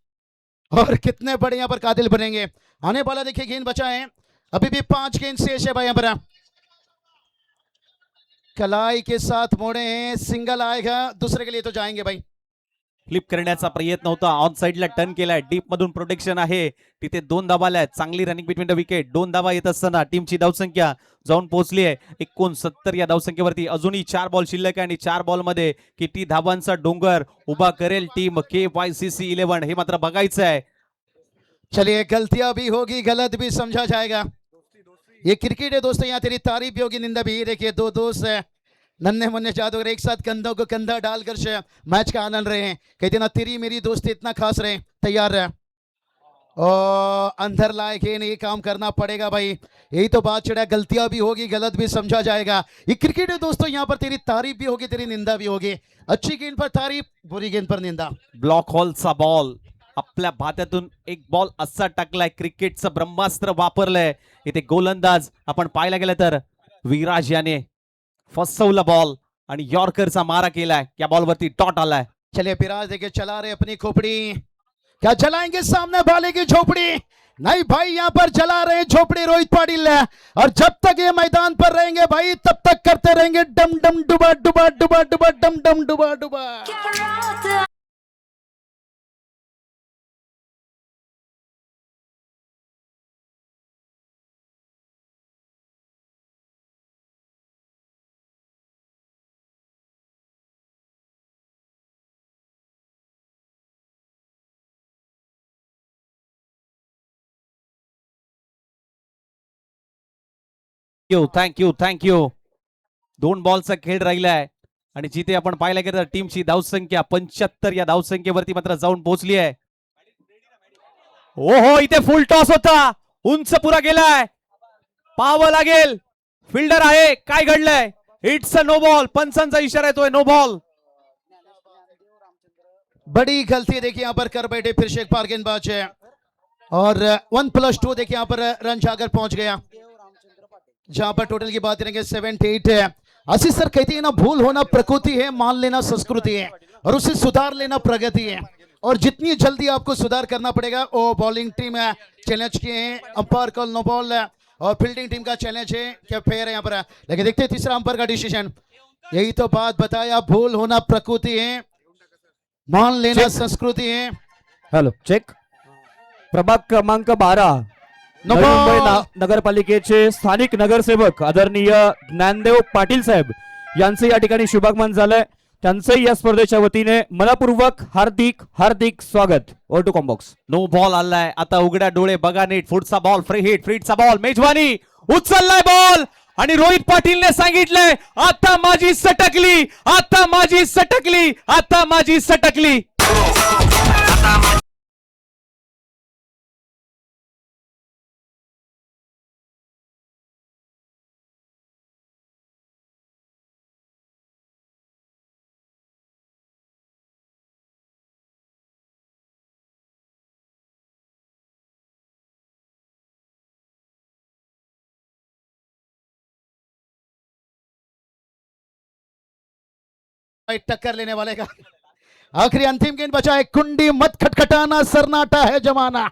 और कितने बड़े यहाँ पर कातिल बनेंगे। आने वाला देखिए गेंद बचा है, अभी भी 5 गेंद शेष है भाई। यहाँ पर कलाई के साथ मोड़े हैं, सिंगल आएगा दूसरे के लिए तो जाएंगे भाई। फ्लिप करण्याचा प्रयत्न होता ऑन साइडला टर्न केलाय डीप मधून प्रोटेक्शन आहे तिथे 2 धावा आल्या चांगली रनिंग बिटवीन द विकेट 2 धावा येत असताना टीमची धावसंख्या जाऊन पोहोचली आहे 69 या धावसंख्येवरती अजूनही 4 बॉल शिल्लक आहे आणि 4 बॉल मध्ये किती धावांचा डोंगर उभा करेल टीम KYCC 11 हे मात्र बघायचं आहे। चलिए गलतियां भी होगी गलत भी समझा जाएगा, ये क्रिकेट है दोस्तों। यहाँ तेरी तारीफ भी होगी निंदा भी। देखिए दो दोस्त है नन्हे मुन्ने जादूगर एक साथ कंधों को कंधा डालकर मैच का आनंद रहे हैं। कहते ना तेरी मेरी दोस्ती इतना खास रहे, तैयार रहे और अंदर लाए के ये काम करना पड़ेगा भाई। यही तो बात चढ़ा, गलतियां भी होगी गलत भी समझा जाएगा। ये क्रिकेट है दोस्तों, यहाँ पर तेरी तारीफ भी होगी तेरी निंदा भी होगी। अच्छी गेंद पर तारीफ, बुरी गेंद पर निंदा। ब्लॉक हॉलचा बॉल आपल्या भात्यातून एक बॉल असा टाकलाय क्रिकेटचं ब्रह्मास्त्र वापरलंय इथे गोलंदाज आपण पाहायला गेलं तर विराज याने फसवला बॉल आणि यॉर्करचा मारा केलाय या बॉलवरती डॉट आलाय। चलिए विराज देखिए चला रहे अपनी खोपड़ी, क्या जलाएंगे सामने वाले की झोपड़ी? नहीं भाई यहाँ पर जला रहे झोपड़ी रोहित पाटिल और जब तक ये मैदान पर रहेंगे भाई तब तक करते रहेंगे डम डम डुबा डुबा डुबा डुबा डम डम डुबा डुबा। थँक्यू 2 बॉलचा खेळ राहिलाय आणि जिथे आपण पाहायला गेलं तर टीमची धावसंख्या 75 या धावसंख्येवरती मात्र जाऊन पोहोचली आहे। ओहो इथे फुल टॉस होता उंच पुरा गेलाय पाहावं लागेल फिल्डर आहे काय घडलंय इट्स अ नो बॉल पंचांचा इशारा येतोय नो बॉल। बड़ी गलती देखिए यहाँ पर कर बैठे फिर शेख पार गेंदबाज है और 1+2 देखिए यहाँ पर रन जाकर पहुंच गया जहां पर टोटल की बात करेंगे 78 है। आशीष सर कहते हैं ना भूल होना प्रकृति है, मान लेना संस्कृति है और उसे सुधार लेना प्रगति है और जितनी जल्दी आपको सुधार करना पड़ेगा। वो बॉलिंग टीम है चैलेंज किए हैं, अंपायर कॉल नो बॉल और फील्डिंग टीम का चैलेंज है क्या फेयर है यहाँ पर। लेकिन देखते हैं तीसरा अंपायर का डिसीजन। यही तो बात बताया, भूल होना प्रकृति है, मान लेना संस्कृति है। हेलो चेक प्रभाग क्रमांक 12 नो नवी मुंबई बॉल. नगरपालिकेचे स्थानिक नगरसेवक आदरणीय ज्ञानदेव पाटील साहेब यांचे या ठिकाणी शुभागमन झालंय. त्यांचंही या स्पर्धेच्या वतीने मनपूर्वक हार्दिक हार्दिक स्वागत. Over to combox. No ball आलाय आता उघड्या डोळे बघा नीट. पुढचा बॉल फ्री हिट. फ्रीटचा बॉल मेजवानी उचललाय बॉल आणि रोहित पाटीलने सांगितलंय आता माझी सटकली, आता माझी सटकली, आता माझी सटकली. टक्कर लेने वाले का आखिरी अंतिम गेंद बचा है. कुंडी मत खटखटाना, सरनाटा है जमाना.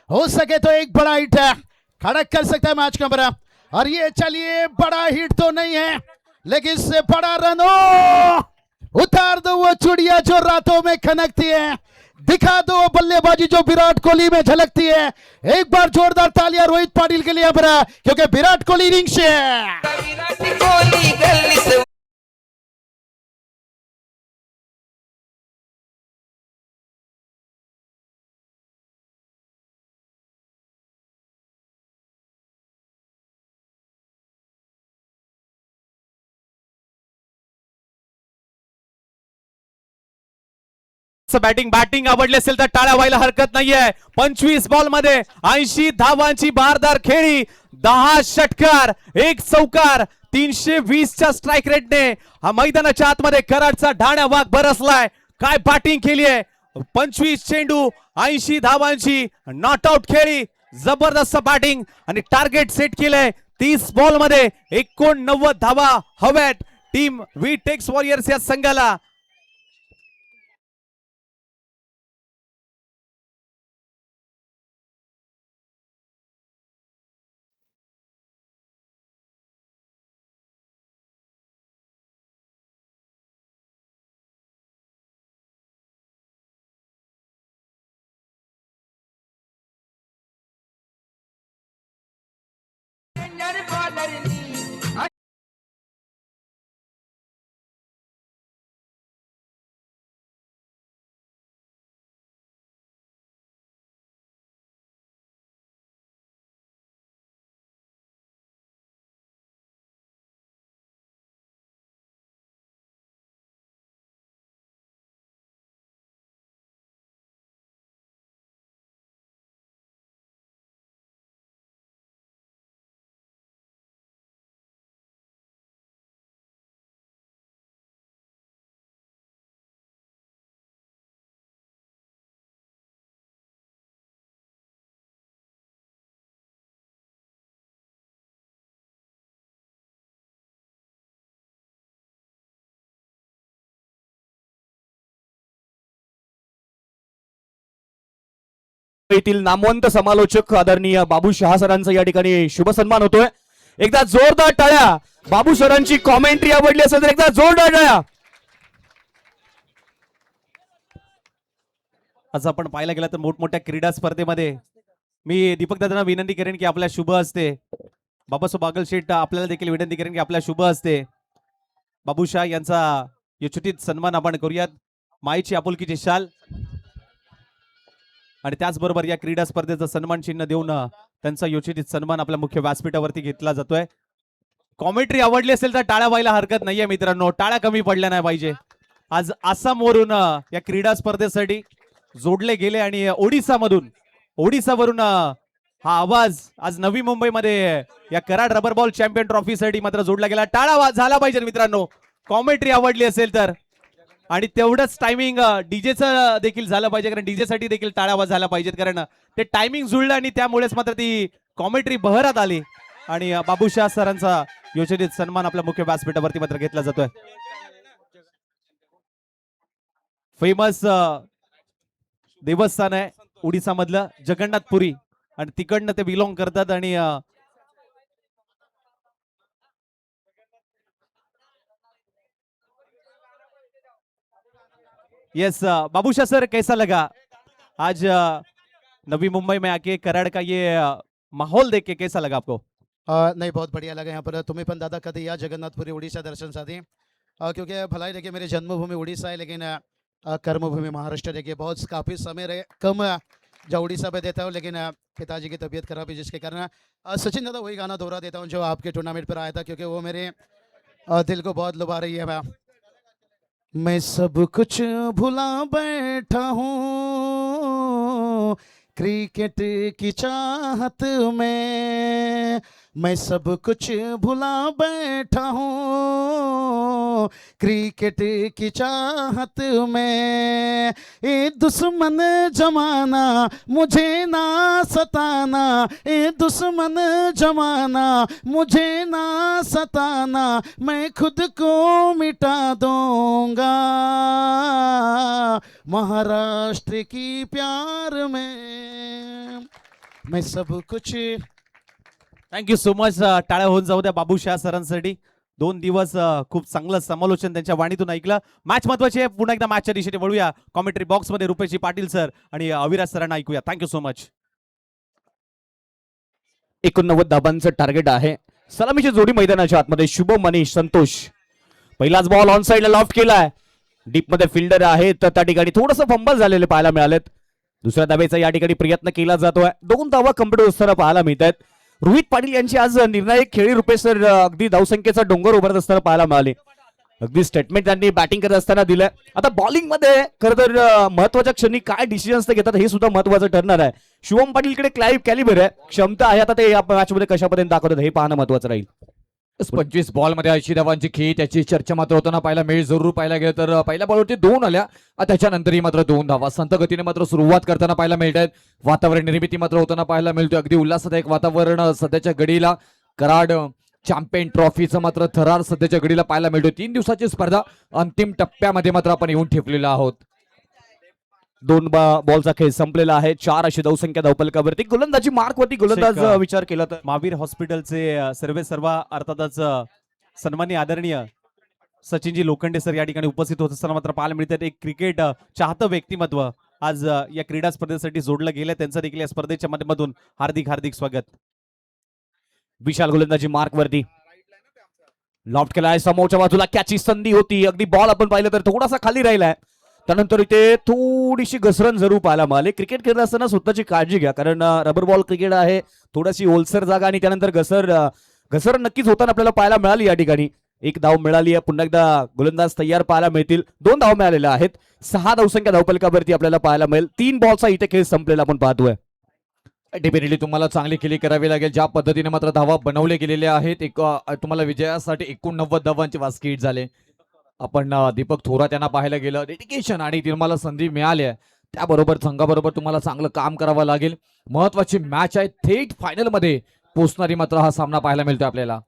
हो सके तो एक बड़ा हिट है, खड़क कर सकता है मैच का बड़ा. और ये चलिए बड़ा हिट तो नहीं है लेकिन इससे बड़ा रन हो. उतार दो वो चुड़िया जो रातों में खनकती है, दिखा दो वो बल्लेबाजी जो विराट कोहली में झलकती है. एक बार जोरदार तालियां रोहित पाटिल के लिए बड़ा, क्योंकि विराट कोहली रिंग से है. बॅटिंग आवडली असेल तर टाळ्या व्हायला हरकत नाहीये. 25 बॉल मध्ये 80 धावांची भारदार खेळी, 10 षटकार, 1 चौकार, 320 च्या स्ट्राईक रेटने हा मैदानाच्या आतमध्ये कराडचा ढाण्या वाघ बरसलाय. काय बॅटिंग केली आहे. 25 चेंडू, 80 धावांची नॉट आउट खेळी, जबरदस्त बॅटिंग आणि टार्गेट सेट केलंय 30 बॉल मध्ये 89 धावा हव्यात टीम वी टेक्स वॉरियर्स या संघाला. येथील नामवंत समालोचक आदरणीय बाबू शहा सरांचा या ठिकाणी शुभ सन्मान होतोय. एकदा जोरदार टाळ्या. बाबू सरांची कॉमेंट्री आवडली असेल तर एकदा जोरदार टाळ्या. आज आपण पाहायला गेला तर मोठमोठ्या क्रीडा स्पर्धेमध्ये मी दीपक दादांना विनंती करेन की आपल्या शुभ हस्ते, बाबासाहेब बागल शेठ आपल्याला देखील विनंती करेन की आपल्या शुभ हस्ते बाबू शाह यांचा यशोचित सन्मान आपण करूयात. माईची आपुलकीची शाल आणि त्याचबरोबर या क्रीडा स्पर्धेचं सन्मान चिन्ह देऊन त्यांचा योचित सन्मान आपल्या मुख्य व्यासपीठावरती घेतला जातोय. कॉमेंट्री आवडली असेल तर टाळ्या व्हायला हरकत नाहीये मित्रांनो. टाळ्या कमी पडल्या नाही पाहिजे. आज आसामवरून या क्रीडा स्पर्धेसाठी जोडले गेले आणि ओडिसावरून हा आवाज आज नवी मुंबईमध्ये या कराड रबर बॉल चॅम्पियन ट्रॉफीसाठी मात्र जोडला गेला. टाळा झाला पाहिजे मित्रांनो. कॉमेंट्री आवडली असेल तर. आणि तेवढंच टायमिंग डीजेचं देखील झालं पाहिजे, कारण डीजे साठी देखील टाळ्या आवाज झाला पाहिजेत, कारण ते टायमिंग जुळलं आणि त्यामुळेच मात्र ती कॉमेंट्री बहरात आली. आणि बाबू शाह सरांचा योजनेत सन्मान आपल्या मुख्य व्यासपीठावरती मात्र घेतला जातोय. फेमस देवस्थान आहे ओडिसा मधलं जगन्नाथपुरी आणि तिकडनं ते बिलॉंग करतात. आणि यस बाबूशाह सर, कैसा लगा आज नवी मुंबई में आके कराड़ का ये माहौल देख के कैसा लगा आपको? नहीं बहुत बढ़िया लगा यहाँ पर तुम्ही पण दादा कधी या जगन्नाथपुरी उड़ीसा दर्शनसाठी क्योंकि भलाई देखिए मेरी जन्मभूमि उड़ीसा है लेकिन कर्मभूमि महाराष्ट्र देखिए बहुत काफ़ी समय रहे कम जो उड़ीसा पे देता हूँ लेकिन पिताजी की तबीयत खराब है जिसके कारण सचिन दादा वही गाना दोहरा देता हूँ जो आपके टूर्नामेंट पर आया था क्योंकि वो मेरे दिल को बहुत लुभा रही है। मैं सब कुछ भुला बैठा हूँ क्रिकेट की चाहत में, मैं सब कुछ भुला बैठा हूँ क्रिकेट की चाहत में। ए दुश्मन जमाना मुझे ना सताना, ए दुश्मन जमाना मुझे ना सताना, मैं खुद को मिटा दूंगा महाराष्ट्र की प्यार में, मैं सब कुछ। Thank you so much. टाळ्या होऊन जाऊ द्या बाबू शाह सरांसाठी. 2 दिवस खूप चांगलं समालोचन त्यांच्या वाणीतून ऐकलं. मॅच महत्वाची आहे. पुन्हा एकदा मॅचच्या दिशेने वळूया. कॉमेंट्री बॉक्स मध्ये रुपेशजी पाटील सर आणि अविराज सरांना ऐकूया. Thank you so much. 89 धाबांचं टार्गेट आहे. सलामीची जोडी मैदानाच्या आतमध्ये शुभम मनीष संतोष. पहिलाच बॉल ऑन साइडला लॉफ्ट केलाय. डीप मध्ये फिल्डर आहे तर त्या ठिकाणी थोडंसं फंबल झालेले पाहायला मिळालेत. दुसऱ्या धावेचा या ठिकाणी प्रयत्न केला जातोय. 2 धावा कंप्लीट असताना पाहायला मिळत आहेत. रोहित पाटील यांची आज निर्णायक खेळी रुपेश सर अगदी धावसंख्येचा डोंगर उभारत असताना पाहायला मिळाले. अगदी स्टेटमेंट त्यांनी बॅटिंग करत असताना दिलंय. आता बॉलिंग मध्ये खरं तर महत्वाच्या क्षणी काय डिसिजन्स ते घेतात हे सुद्धा महत्वाचं ठरणार आहे. शुभम पाटीलकडे कॅलिबर आहे, क्षमता आहे. आता ते या मॅच मध्ये कशापर्यंत दाखवतात हे पाहणं महत्वाचं राहील. 25 बॉल मध्ये 80 धावांची खेळी त्याची चर्चा मात्र होताना पाहायला मिळेल. जरूर पाहायला गेलं तर पहिल्या बॉलवरती 2 आल्या, त्याच्यानंतरही मात्र 2 धावा संत गतीने मात्र सुरुवात करताना पाहायला मिळत आहेत. वातावरण निर्मिती मात्र होताना पाहायला मिळतोय. अगदी उल्हासदायक वातावरण सध्याच्या घडीला कराड चॅम्पियन ट्रॉफीचं मात्र थरार सध्याच्या घडीला पाहायला मिळतोय. 3 दिवसाची स्पर्धा अंतिम टप्प्यामध्ये मात्र आपण येऊन ठेपलेलो आहोत. 2 बॉलचा खेळ संपलेला आहे. 4 अशी धावसंख्या धावपलकावरती. गोलंदाजी मार्क वरती गोलंदाज विचार केला तर महावीर हॉस्पिटलचे सर्वे सर्वा अर्थातच सन्माननीय आदरणीय सचिनजी लोखंडे सर या ठिकाणी उपस्थित होत असताना मात्र पाहायला मिळतात. एक क्रिकेट चाहतं व्यक्तिमत्व आज या क्रीडा स्पर्धेसाठी जोडलं गेलं. त्यांचं देखील या स्पर्धेच्या माध्यमातून हार्दिक हार्दिक स्वागत. विशाल गोलंदाजी मार्क वरती लॉफ्ट केलाय. समोरच्या बाजूला कॅची संधी होती. अगदी बॉल आपण पाहिलं तर थोडासा खाली राहिलाय. त्यानंतर इथे थोडीशी घसरण जरूर पाहायला मिळाली. क्रिकेट खेळत असताना स्वतःची काळजी घ्या, कारण रबर बॉल क्रिकेट आहे. थोडीशी ओलसर जागा आणि त्यानंतर घसरण नक्कीच होताना आपल्याला पाहायला मिळाली. या ठिकाणी 1 धाव मिळाली आहे. पुन्हा एकदा गोलंदाज तयार पाहायला मिळतील. 2 धाव मिळालेल्या आहेत. 6 धावसंख्या धावपलकावरती आपल्याला पाहायला मिळेल. 3 बॉलचा इथे खेळ संपलेला आपण पाहतोय. डेफिनेटली तुम्हाला चांगली खेळी करावी लागेल. ज्या पद्धतीने मात्र धावा बनवले गेलेले आहेत, तुम्हाला विजयासाठी 89 धावांचे बास्केट झाले. आपण दीपक थोरात यांना पाहायला गेलं. डेडिकेशन आणि तुम्हाला संधी मिळाली आहे, त्याबरोबर संघाबरोबर तुम्हाला चांगलं काम करावं लागेल. महत्वाची मॅच आहे. थेट फायनल मध्ये पोहोचणारी मात्र हा सामना पाहायला मिळतोय आपल्याला.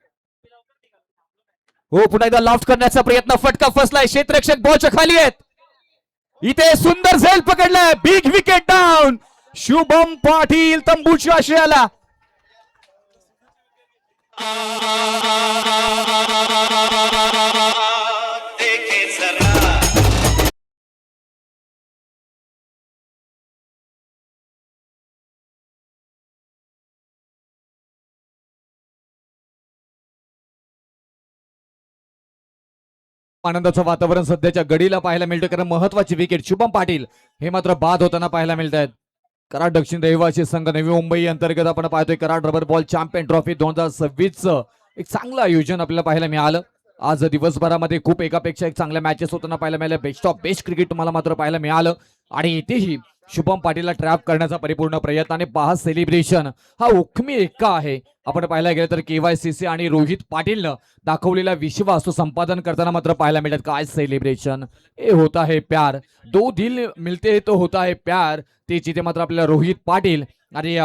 हो, पुन्हा एकदा लॉफ्ट करण्याचा प्रयत्न. फटका फसलाय. क्षेत्ररक्षक बॉलच्या खाली आहेत. इथे सुंदर झेल पकडलाय. Big wicket down. Shubham Patil तंबूच्या आश्रयाला. आनंदाचं वातावरण सध्याच्या घडीला पाहायला मिळतं, कारण महत्वाची विकेट शुभम पाटील हे मात्र बाद होताना पाहायला मिळत आहेत. कराड दक्षिण रहिवासी संघ नवी मुंबई अंतर्गत आपण पाहतोय Karad rubber ball champion trophy 2026 एक चांगलं आयोजन आपल्याला पाहायला मिळालं. आज दिवसभरामध्ये खूप एकापेक्षा एक चांगल्या मॅचेस होताना पाहायला मिळाल्या. बेस्ट ऑफ बेस्ट क्रिकेट तुम्हाला मात्र पाहायला मिळालं आणि इथेही शुभम पाटीलला ट्रॅप करण्याचा परिपूर्ण प्रयत्न आणि पहा सेलिब्रेशन हा उखमी एक्का आहे. आपण पाहायला गेलं तर KYCC आणि रोहित पाटीलनं दाखवलेला विश्वास तो संपादन करताना मात्र पाहायला मिळतात. काय सेलिब्रेशन, हे होता है प्यार, दो दिल मिलते तो होता है प्यार. ते जिथे मात्र आपल्याला रोहित पाटील आणि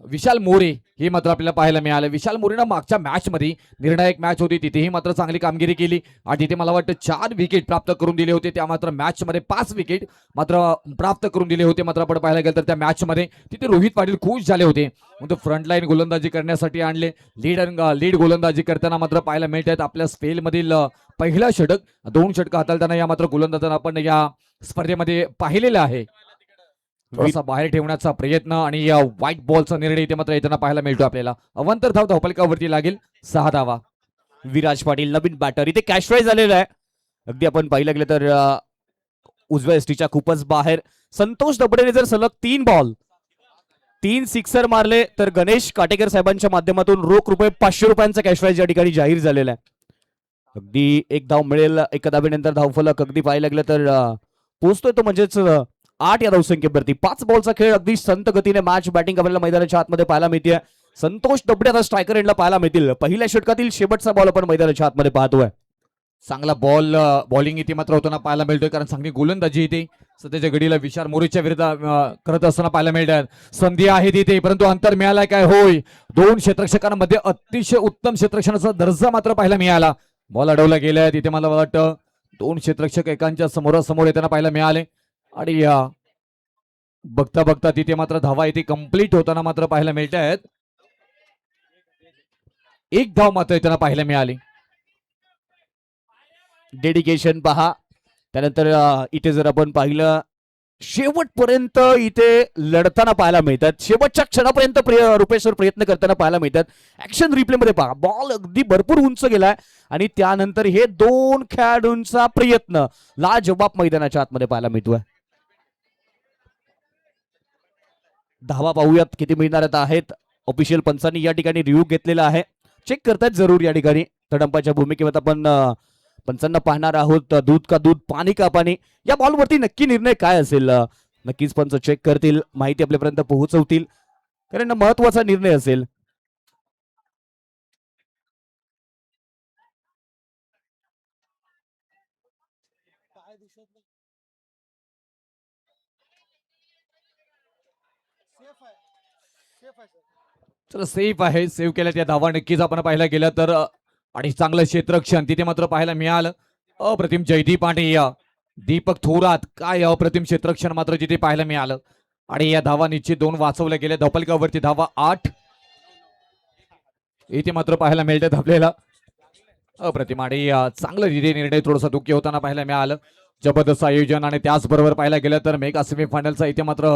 विशाल मोरे हे मात्र आपल्याला पाहायला मिळालं. विशाल मोरेनं मागच्या मॅच मध्ये निर्णायक मॅच होती, तिथेही मात्र चांगली कामगिरी केली आणि तिथे मला वाटतं 4 विकेट प्राप्त करून दिले होते. त्या मात्र मॅच मध्ये 5 विकेट मात्र प्राप्त करून दिले होते. मात्र आपण पाहायला गेलं तर त्या मॅच मध्ये तिथे रोहित पाटील खुश झाले होते. मग फ्रंटलाईन गोलंदाजी करण्यासाठी आणले. लीड गोलंदाजी करताना मात्र पाहायला मिळत आहेत. आपल्या स्पेल मधील पहिला षटक, 2 षटक हाताळताना या मात्र गोलंदाजांना आपण या स्पर्धेमध्ये पाहिलेलं आहे. थोडासा बाहेर ठेवण्याचा प्रयत्न आणि या व्हाईट बॉलचा निर्णय इथे मात्र येताना पाहायला मिळतो आपल्याला. अवंतर धाव धावपलकावरती लागेल 6 धावा. विराज पाटील नवीन बॅटर इथे कॅश फ्राय झालेला आहे. अगदी आपण पाहिलं गेलं तर उजव्या एसटीच्या खूपच बाहेर संतोष दबडेने जर सलग 3 बॉल 3 सिक्सर मारले तर गणेश काटेकर साहेबांच्या माध्यमातून रोख रुपये 500 रुपयांचा कॅश प्राइज या ठिकाणी जाहीर झालेला आहे. अगदी एक धाव मिळेल. एका धावेनंतर धावफलक अगदी पाहायला गेलं तर पोहोचतोय तो म्हणजेच 8 या धावसंख्येवरती. 5 बॉलचा खेळ अगदी संत गतीने मॅच बॅटिंग आपल्याला मैदानाच्या आतमध्ये पाहायला मिळते. संतोष दबडे आता स्ट्रायकर एंडला पाहायला मिळतील. पहिल्या षटकातील शेवटचा बॉल आपण मैदानाच्या आतमध्ये पाहतोय. चांगला बॉलिंग इथे मात्र होताना पाहायला मिळतोय, कारण चांगली गोलंदाजी इथे सध्याच्या घडीला विशाल मोरेच्या विरुद्ध करत असताना पाहायला मिळतात. संधी आहे तिथे, परंतु अंतर मिळालाय काय? होय, 2 क्षेत्ररक्षकांमध्ये अतिशय उत्तम क्षेत्ररक्षणाचा दर्जा मात्र पाहायला मिळाला. बॉल अडवला गेलाय तिथे. मला वाटतं 2 क्षेत्ररक्षक एकांच्या समोरासमोर येताना पाहायला मिळाले आणि बघता बघता तिथे मात्र धावा इथे कंप्लीट होताना मात्र पाहायला मिळत आहेत. 1 धाव मात्र येताना पाहायला मिळाली. डेडिकेशन पहा. त्यानंतर इथे जर आपण पाहिलं शेवटपर्यंत इथे लढताना पाहायला मिळतात. शेवटच्या क्षणापर्यंत रुपेश्वर प्रयत्न करताना पाहायला मिळतात. ऍक्शन रिप्ले मध्ये पहा, बॉल अगदी भरपूर उंच गेलाय आणि त्यानंतर हे 2 खेळाडूंचा प्रयत्न लाजवाब मैदानाच्या आतमध्ये पाहायला मिळतोय. धावा पाहूयात किती मिळणार आहेत. ऑफिशियल पंचांनी या ठिकाणी रिव्ह्यू घेतलेला आहे. चेक करतायत जरूर या ठिकाणी. तडंपाच्या भूमिकेवर आपण पंचांना पाहणार आहोत. दूध का दूध, पाणी का पाणी, या बॉलवरती नक्की निर्णय काय असेल नक्कीच पंच चेक करतील, माहिती आपल्यापर्यंत पोहोचवतील, कारण महत्वाचा निर्णय असेल. चला, सेफ आहे. सेव्ह केल्या त्या धावा नक्कीच आपण पाहायला गेलं तर आणि चांगलं क्षेत्ररक्षण तिथे मात्र पाहायला मिळालं. अप्रतिम जयदीप आणि दीपक थोरात, काय अप्रतिम क्षेत्ररक्षण मात्र तिथे पाहायला मिळालं. आणि या धावा निश्चित 2 वाचवल्या गेल्या. धपलकावरती धावा 8 इथे मात्र पाहायला मिळतात आपल्याला. अप्रतिम आणि चांगलं तिथे निर्णय थोडासा दुःखी होताना पाहायला मिळालं. जबरदस्त आयोजन आणि त्याचबरोबर पाहायला गेलं तर मेगा सेमीफायनलचा इथे मात्र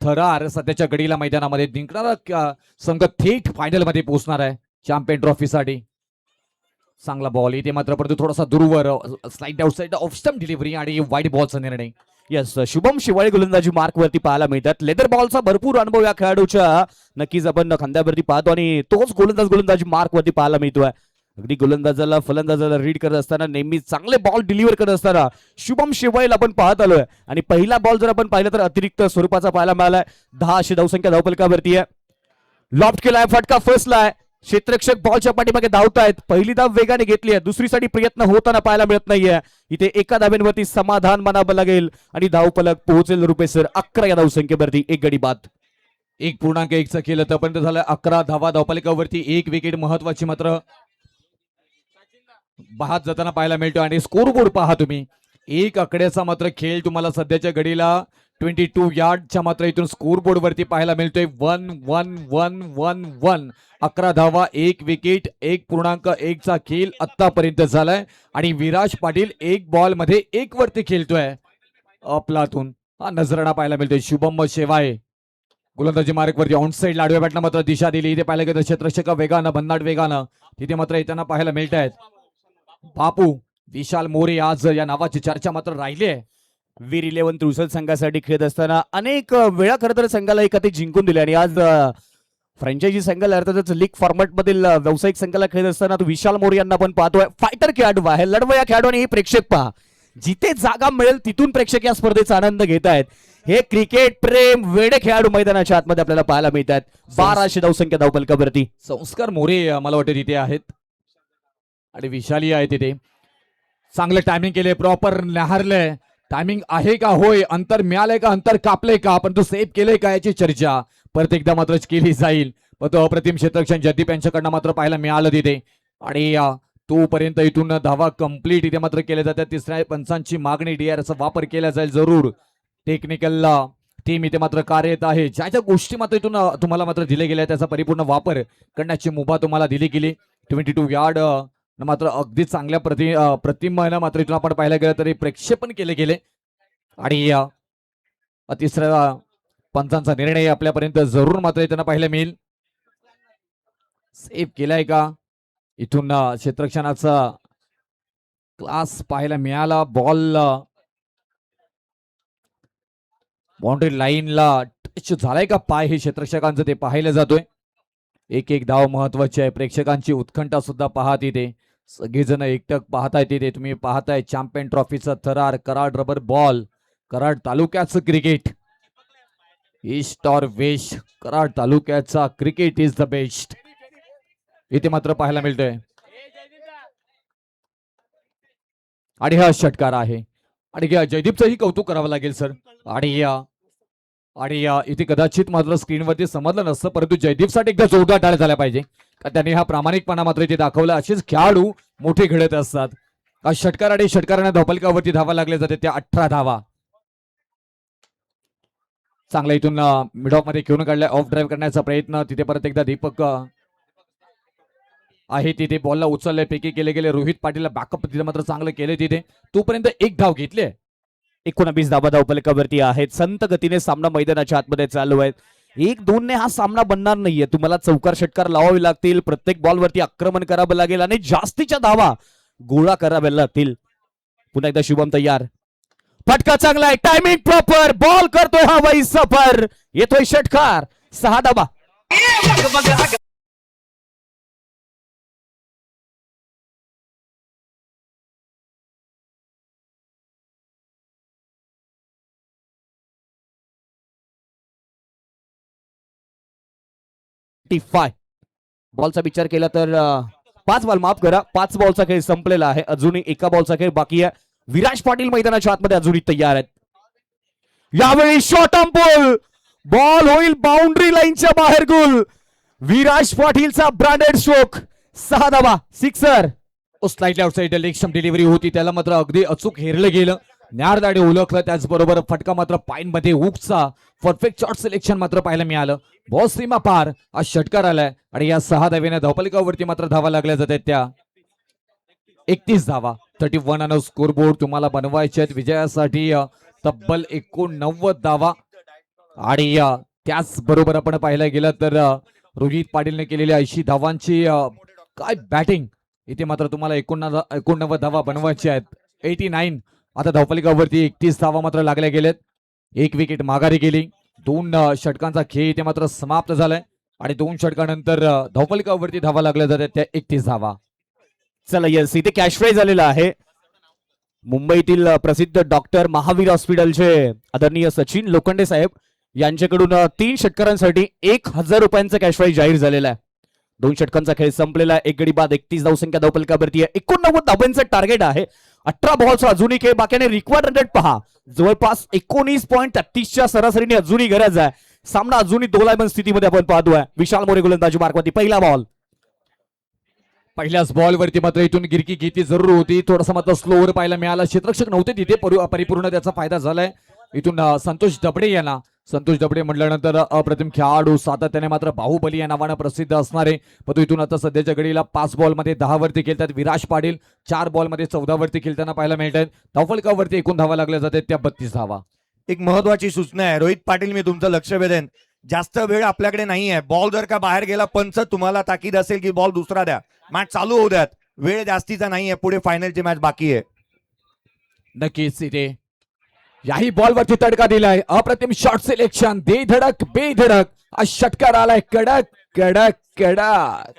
थरार सध्याच्या घडीला मैदानामध्ये जिंकणारा संघ थेट फायनल मध्ये पोहोचणार आहे चॅम्पियन ट्रॉफीसाठी. चांगला बॉल इथे मात्र परंतु थोडासा दूरवर slide outside off stump delivery आणि वाईड बॉलचा निर्णय. यस, शुभम शिवाळे गोलंदाजी मार्क वरती पाहायला मिळतात. लेदर बॉलचा भरपूर अनुभव या खेळाडूच्या नक्कीच आपण खांद्यावरती पाहतो आणि तोच गोलंदाजी मार्क वरती पाहायला मिळतोय. अगदी गोलंदाजाला फलंदाजाला रीड करत असताना नेहमी चांगले बॉल डिलिव्हर करत असताना शुभम शिवाईल आपण पाहत आलोय. आणि पहिला बॉल जर आपण पाहिला तर अतिरिक्त स्वरूपाचा पाहायला मिळालाय. 10 अशी धावसंख्या धावपलकावरती आहे. लॉफ्ट केलाय, फटका फसलाय. क्षेत्ररक्षक बॉलच्या पाठीमागे धावतायत. पहिली धाव वेगाने घेतली आहे, दुसरीसाठी प्रयत्न होताना पाहायला मिळत नाहीये. इथे एका धावेवरती समाधान मानावं लागेल आणि धावपलक पोहोचेल रुपेसर 11 या धावसंख्येवरती. 1 गडी बाद. 1.1 केलं तर पर्यंत झालं 11 धावा धावपलकावरती. 1 विकेट महत्वाची मात्र बाहेर जाताना पाहायला मिळतो. आणि स्कोरबोर्ड पहा तुम्ही, 1 आकड्याचा मात्र खेळ तुम्हाला सध्याच्या घडीला 22 यार्डच्या मात्र इथून स्कोरबोर्ड वरती पाहायला मिळतोय. 1-1-1-1-1 11 धावा, 1 विकेट, 1.1 चा खेळ आतापर्यंत झालाय. आणि विराज पाटील 1 बॉल मध्ये 1 वरती खेळतोय. आपलातून हा नजराणा पाहायला मिळतोय. शुभम शेवाळे गोलंदाजी मार्ग वरती ऑन साइड लाडव्या बॅटनं मात्र दिशा दिली. इथे पाहायला गेलं क्षेत्ररक्षक वेगानं, भन्नाट वेगानं तिथे मात्र येताना पाहायला मिळत आहेत. बापू विशाल मोरे आज या नावाची चर्चा मात्र राहिली आहे. वीर 11 तुळसद संघासाठी खेळत असताना अनेक वेळा खरं तर संघाला एखादी जिंकून दिले आणि आज फ्रँचायझी संघाला अर्थातच लीग फॉर्मॅट मधील व्यावसायिक संघाला खेळत असताना तो विशाल मोरे यांना आपण पाहतोय. फायटर खेळाडू आहे, लढवया या खेळाडू आणि हे प्रेक्षक पहा, जिथे जागा मिळेल तिथून प्रेक्षक या स्पर्धेचा आनंद घेत आहेत. हे क्रिकेट प्रेम वेडे खेळाडू मैदानाच्या आतमध्ये आपल्याला पाहायला मिळतात. 12 धावसंख्या धावपलकावरती. संस्कार मोरे मला वाटतं तिथे आहेत आणि विशाली आहे तिथे. चांगलं टायमिंग केले, प्रॉपर नहारलंय. टायमिंग आहे का? होय. अंतर मिळालंय का? अंतर कापलंय का? पण तो सेव्ह केलंय का याची चर्चा परत एकदा मात्र केली जाईल. पण तो अप्रतिम क्षेत्ररक्षण जयदीप यांच्याकडनं मात्र पाहायला मिळालं तिथे. आणि तोपर्यंत इथून धावा कंप्लीट इथे मात्र केल्या जातात. तिसऱ्या पंचांची मागणी DRचा वापर केला जाईल जरूर. टेक्निकल टीम इथे मात्र कार्यरत आहे. ज्या ज्या गोष्टी मात्र इथून तुम्हाला मात्र दिले गेल्या त्याचा परिपूर्ण वापर करण्याची मुभा तुम्हाला दिली गेली. 22 यार्ड मात्र अगदी चांगल्या प्रतिमेनं मात्र इथून आपण पाहायला गेलं तरी प्रक्षेपण केले गेले. आणि तिसऱ्या पंचांचा निर्णय आपल्यापर्यंत जरूर मात्र येताना पाहायला मिळेल. सेव्ह केलाय का इथून क्षेत्ररक्षणाचा क्लास पाहायला मिळाला. बॉल बाउंड्री लाईनला टच झालाय का पाय हे क्षेत्ररक्षकांचं ते पाहायला जातोय. एक धाव महत्वाची आहे. प्रेक्षकांची उत्कंठा सुद्धा पाहत येते. सगळेजण एकटक पाहताय तिथे. तुम्ही पाहताय चॅम्पियन ट्रॉफीचा थरार, कराड रबर बॉल, कराड तालुक्याचं क्रिकेट. ईस्ट और वेस्ट, कराड तालुक्याचा क्रिकेट इज द बेस्ट इथे मात्र पाहायला मिळतोय. आणि हा षटकार आहे. आणि जयदीपचंही कौतुक करावं लागेल सर. आणि इथे कदाचित मात्र स्क्रीनवरती समजलं नसतं, परंतु जयदीपसाठी एकदा जोरदार टाळ्या झाल्या पाहिजे. त्यांनी हा प्रामाणिकपणा मात्र इथे दाखवला. असेच खेळाडू मोठे घडत असतात. हा षटकार आणि षटकाराने धावफलकावरती धावा लागल्या जाते त्या 18 धावा. चांगला इथून मिड ऑफ मध्ये घेऊन काढलाय. ऑफ ड्राईव्ह करण्याचा प्रयत्न. तिथे परत एकदा दीपक आहे तिथे. बॉलला उचलले, पैकी केले गेले. रोहित पाटीलला बॅकअप तिथे मात्र चांगलं केले तिथे. तोपर्यंत एक धाव घेतले. 19 धावा धावफलकावरती आहेत. संत गतीने सामना मैदानाच्या आतमध्ये चालू आहे. 1-2 ने हा सामना बनणार नाहीये. तुम्हाला चौकार षटकार लावावे लागतील. प्रत्येक बॉलवरती आक्रमण करावं लागेल आणि जास्तीच्या धावा गोळा कराव्या लागतील. पुन्हा एकदा शुभम तयार. फटका चांगला आहे. Timing proper. बॉल करतोय हा वाई सफर. येतोय षटकार. 6 धावा. बॉलचा विचार केला तर 5 बॉल, माफ करा, 5 बॉलचा खेळ संपलेला आहे. अजूनही एका बॉलचा खेळ बाकी आहे. विराज पाटील मैदानाच्या आतमध्ये अजूनही तयार आहेत. यावेळी शॉर्ट ऑन बॉल. बॉल होईल बाउंड्री लाईनच्या बाहेर गोल. विराज पाटीलचा ब्रँडेड स्ट्रोक. 6 धावा. Sixer. Slightly outside leg delivery होती. त्याला मात्र अगदी अचूक हेरलं गेलं. न्यारदाडे ओळखलं. त्याचबरोबर फटका मात्र पाईन मध्ये हुकचा परफेक्ट शॉट सिलेक्शन मात्र पाहायला मिळालं. बॉल सीमा पार. आज षटकार आलाय आणि या 6 धावेने धावफलकावरती मात्र धावा लागल्या जातात त्या 31 धावा. 31 स्कोरबोर्ड तुम्हाला बनवायचे आहेत विजयासाठी. तब्बल 89 धावा. आणि त्याचबरोबर आपण पाहायला गेलं तर रोहित पाटीलने केलेल्या 80 धावांची काय बॅटिंग. इथे मात्र तुम्हाला 89 धावा बनवायचे आहेत. 89. आता धावफलकावरती 31 धावा मात्र लागल्या गेलेत. 1 विकेट माघारी गेली. 2 षटकांचा खेळ इथे मात्र समाप्त झालाय आणि 2 षटकानंतर धावफलकावरती धावा लागल्या जातात त्या 31 धावा. चला यस, इथे कॅश प्राइज आलेला आहे. मुंबईतील प्रसिद्ध डॉक्टर महावीर हॉस्पिटलचे आदरणीय सचिन लोखंडे साहेब यांच्याकडून 3 षटकारांसाठी 1000 रुपयांचा कॅश प्राइज जाहीर झालेला आहे. 2 षटकांचा खेळ संपलेला आहे. 1 गडी बाद 31 धावसंख्या धावफलकावरती आहे. 89 धावांचं टार्गेट आहे. 18 बॉल्स अजूनही खेळ बाकी आहे. रिक्वायर्ड रन रेट पहा, जवळपास 19.33च्या सरासरीने अजूनही गरज आहे. सामना अजूनही दोलायमान स्थितीमध्ये आपण पाहतोय. विशाल मोरे गोलंदाजी मार्कवरती. पहिला बॉल. पहिल्याच बॉलवरती मात्र इथून गिरकी घेतली जरूर होती. थोडासा मात्र स्लोवर पाहायला मिळाला. क्षेत्ररक्षक नव्हते तिथे. परिपूर्ण त्याचा फायदा झालाय. इथून संतोष दबडे यांना. संतोष दबडे म्हटल्यानंतर अप्रतिम खेळाडू, सातत्याने मात्र बाहुबली या नावानं प्रसिद्ध असणारे. पण इथून आता सध्याच्या घडीला 5 बॉलमध्ये 10 वरती खेळतात विराज पाटील. 4 बॉलमध्ये 14 वरती खेळताना पाहायला मिळतात. धावफलकावरती एकूण धावा लागल्या जातात त्या 32 धावा. एक महत्वाची सूचना आहे रोहित पाटील, मी तुमचं लक्ष वेधेन. जास्त वेळ आपल्याकडे नाही आहे. बॉल जर का बाहेर गेला, पंच तुम्हाला ताकीद असेल की बॉल दुसरा द्या, मॅच चालू होऊ द्यात. वेळ जास्तीचा नाहीये. पुढे फायनलची मॅच बाकी आहे. नक्कीच इथे याही बॉलवरती तडका दिलाय. अप्रतिम शॉट सिलेक्शन. दे धडक बेधडक आज षटकार आलाय. कडक कडक कडक.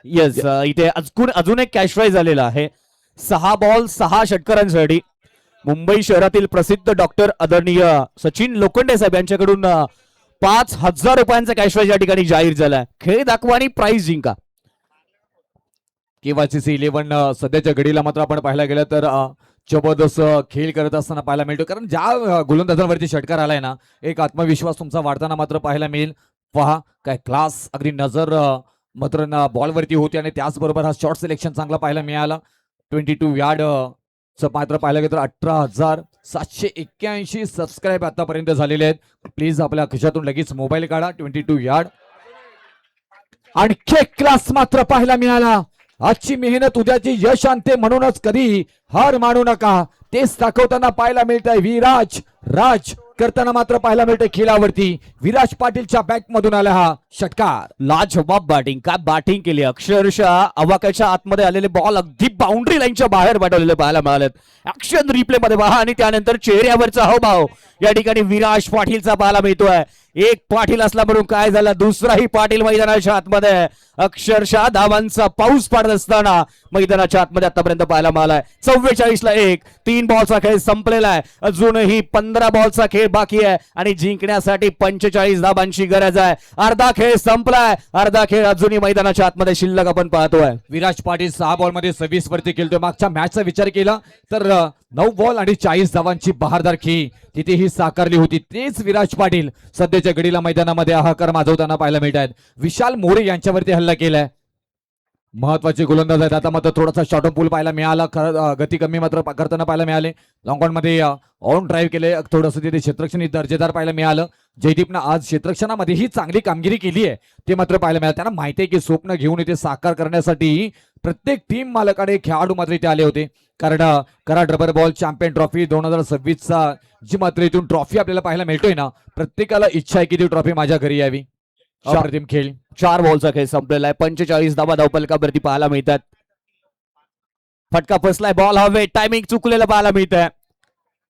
येस, इथे अजून एक कॅश प्राइज आलेला आहे. 6 बॉल 6 षटकारांसाठी मुंबई शहरातील प्रसिद्ध डॉक्टर आदरणीय सचिन लोखंडे साहेब यांच्याकडून 5000 रुपयांचा कॅश प्राइज या ठिकाणी जाहीर झालाय. खेळ दाखवा आणि प्राइज जिंका. केवायसीसी 11 सध्याच्या घडीला मात्र आपण पाहायला गेलं तर जबरदस्त खेळ करत असताना पाहायला मिळतो. कारण ज्या गोलंदाजांवरती षटकार आलाय ना, एक आत्मविश्वास तुमचा वाढताना मात्र पाहायला मिळेल. पहा काय क्लास. अगदी नजर मात्र बॉलवरती होती आणि त्याचबरोबर हा शॉट सिलेक्शन चांगला पाहायला मिळाला. 22 यार्ड मात्र पाहायला गेलं तर 18,781 सबस्क्राईब आतापर्यंत झालेले आहेत. प्लीज आपल्या खिशातून लगेच मोबाईल काढा. 22 यार्ड. आणखी क्लास मात्र पाहायला मिळाला. आजची मेहनत उद्याची यश आणते, म्हणूनच कधी हार मानू नका. तेच दाखवताना पाहायला मिळत आहे. विराज राज करताना मात्र पाहायला मिळतंय खेळावरती. विराज पाटीलच्या बॅट मधून आला हा षटकार. लाजवाब बॅटिंग, काय बॅटिंग केली. अक्षरशः अवाकाच्या आतमध्ये आलेले बॉल अगदी बाउंड्री लाईनच्या बाहेर पाठवलेले पाहायला मिळालेत. ऍक्शन रिप्ले मध्ये पहा आणि त्यानंतर चेहऱ्यावरचा हावभाव या ठिकाणी विराज पाटीलचा पाहायला मिळतोय. एक पाटील असला म्हणून काय झालं, दुसराही पाटील मैदानाच्या आतमध्ये अक्षरशः धावांचा पाऊस पाडत असताना मैदानाच्या आतमध्ये आतापर्यंत पाहायला मिळालाय. 44ला 1, 3 बॉलचा खेळ संपलेला आहे. अजूनही 15 बॉलचा खेळ बाकी आहे आणि जिंकण्यासाठी 45 धावांची गरज आहे. अर्धा खेळ संपलाय, अर्धा खेळ अजूनही मैदानाच्या आतमध्ये शिल्लक आपण पाहतोय. विराज पाटील 6 बॉल मध्ये 26 वरती खेळतोय. मागच्या मॅचचा विचार केला तर 9 बॉल आणि 40 धावांची बहारदार खेळी तिथेही साकारली होती. तेच विराज पाटील सध्याच्या घडीला मैदानामध्ये हाहाकार माजवताना पाहायला मिळत आहेत. विशाल मोरे यांच्यावरती हल्ला केलाय. महत्वाचे गोलंदाज आहेत. आता मात्र थोडासा शॉर्ट पूल पाहायला मिळाला. गती कमी मात्र करताना पाहायला मिळाले. लॉंग ऑन मध्ये ऑन ड्राईव्ह केले. थोडंसं तिथे क्षेत्ररक्षण दर्जेदार पाहायला मिळालं. जयदीपनं आज क्षेत्ररक्षणामध्येही चांगली कामगिरी केली आहे ते मात्र पाहायला मिळालं. त्यांना माहिती आहे की स्वप्न घेऊन इथे साकार करण्यासाठी प्रत्येक टीम मालकाने खेळाडू मात्र इथे आले होते. कारण Karad rubber ball champion trophy 2026चा जी मात्र इथून ट्रॉफी आपल्याला पाहायला मिळतोय ना, प्रत्येकाला इच्छा आहे की ती ट्रॉफी माझ्या घरी यावी. अप्रतिम खेळ. 4 बॉलचा खेळ संपलेला आहे. 45 धावा धावपलकावरती पाहायला मिळतात. फटका फसलाय, बॉल हवे, टायमिंग चुकलेलं पाहायला मिळत आहे.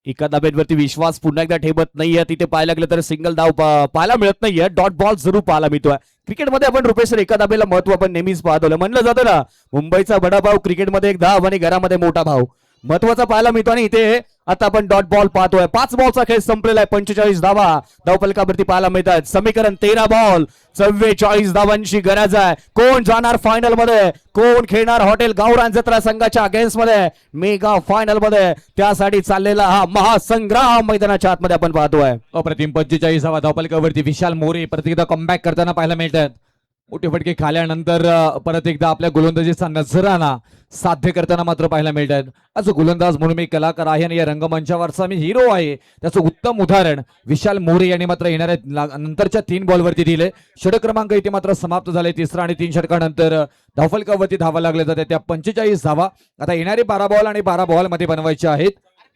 एका धाब्यावरती विश्वास पुन्हा एकदा ठेवत नाहीये. तिथे पाहायला गेलं तर सिंगल धाव पाहायला मिळत नाहीये. डॉट बॉल जरूर पाहायला मिळतोय. क्रिकेटमध्ये आपण रुपेश सर एका धाब्याला महत्व आपण नेहमीच पाहतो. म्हणलं जातं ना, मुंबईचा बडा भाव क्रिकेटमध्ये एक धाव आणि घरामध्ये मोठा भाव महत्वाचा पाहायला मिळतो. आणि इथे आता आपण डॉट बॉल पाहतोय. 5 बॉलचा खेळ संपलेला आहे. 45 धावा धावपलकावरती पाहायला मिळतात. समीकरण 13 बॉल 44 धावांची गरज आहे. कोण जाणार फायनल मध्ये, कोण खेळणार हॉटेल गावरान जत्रा संघाच्या अगेन्स्ट मध्ये मेगा फायनल मध्ये, त्यासाठी चाललेला हा महासंग्राम मैदानाच्या आतमध्ये आपण पाहतोय. अप्रतिम 45वा धावपलकावरती विशाल मोरे परत एकदा कमबॅक करताना पाहायला मिळतात. मोठे फटके खाल्यानंतर परत एकदा आपल्या गोलंदाजीचा नजराना साध्य करताना मात्र पाहायला मिळतात. आज गोलंदाज म्हणून मी कलाकार आहे आणि या रंगमंचावरचा मी हिरो आहे, त्याचं उत्तम उदाहरण विशाल मोरे यांनी मात्र येणाऱ्या नंतरच्या 3 बॉलवरती दिले. षटक क्रमांक इथे मात्र समाप्त झाले. तिसरा आणि 3 षटकानंतर धावफलकावरती धावा लागल्या जातात. त्या 45 धावा आता येणारे 12 बॉल आणि 12 बॉल मध्ये बनवायचे आहेत.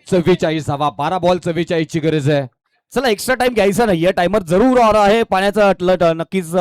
44 धावा, 12 बॉल 44 ची गरज आहे. चला एक्स्ट्रा टाइम घ्यायचा नाहीये. टायमर जरूर आ रहा है. पाण्याचा अटलट नक्कीच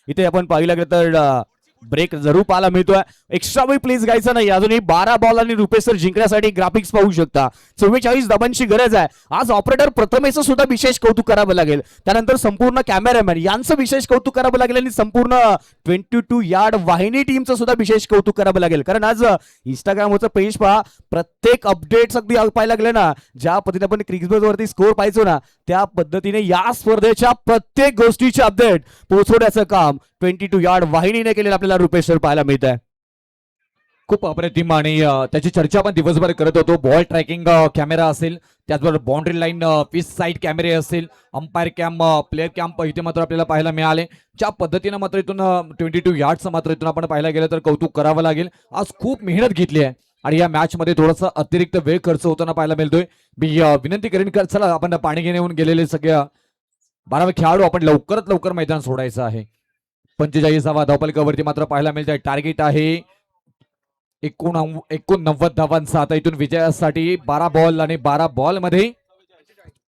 इथे आपण पाहिलं गेलं तर ब्रेक जरूर पाहायला मिळतोय. एक्स्ट्रा वेळ प्लीज घ्यायचा नाही. अजूनही 12 बॉल आणि रुपेश सर जिंकण्यासाठी ग्राफिक्स पाहू शकता. 44 धावांची गरज आहे. आज ऑपरेटर प्रथमेचं सुद्धा विशेष कौतुक करावं लागेल. त्यानंतर संपूर्ण कॅमेरामॅन यांचं विशेष कौतुक करावं लागेल आणि संपूर्ण 22 यार्ड वाहिनी टीमचं सुद्धा विशेष कौतुक करावं लागेल. कारण आज इंस्टाग्रामवरचं पेज पहा, प्रत्येक अपडेट्स अगदी पाहायला गेले ना, ज्या पद्धतीने आपण क्रिकेटवरती स्कोर पाहायचो ना, त्या पद्धतीने या स्पर्धेच्या प्रत्येक गोष्टीचे अपडेट पोहोचवण्याचं काम 22 यार्ड वाहिनीने केलेलं आपल्याला रुपेश सर पाहायला मिळत आहे. खूप अप्रतिम आणि त्याची चर्चा आपण दिवसभर करत होतो. बॉल ट्रॅकिंग कॅमेरा असेल, त्याचबरोबर बाउंड्री लाईन पिच साईड कॅमेरे असेल, अंपायर कॅम्प, प्लेअर कॅम्प इथे मात्र आपल्याला पाहायला मिळाले. ज्या पद्धतीनं मात्र इथून 22 यार्डचं मात्र इथून आपण पाहायला गेलं तर कौतुक करावं लागेल. आज खूप मेहनत घेतली आहे आणि या मॅच मध्ये थोडासा अतिरिक्त वेळ खर्च होताना पाहायला मिळतोय. मी विनंती करेन की चला आपण पाणी घेऊन गेलेले सगळ्या 12 खेळाडू आपण लवकरात लवकर मैदान सोडायचं आहे. 45वा धावपलकावरती मात्र पाहायला मिळतंय. टार्गेट आहे 89 धावांचा. आता इथून विजयासाठी 12 बॉल आणि 12 बॉल मध्ये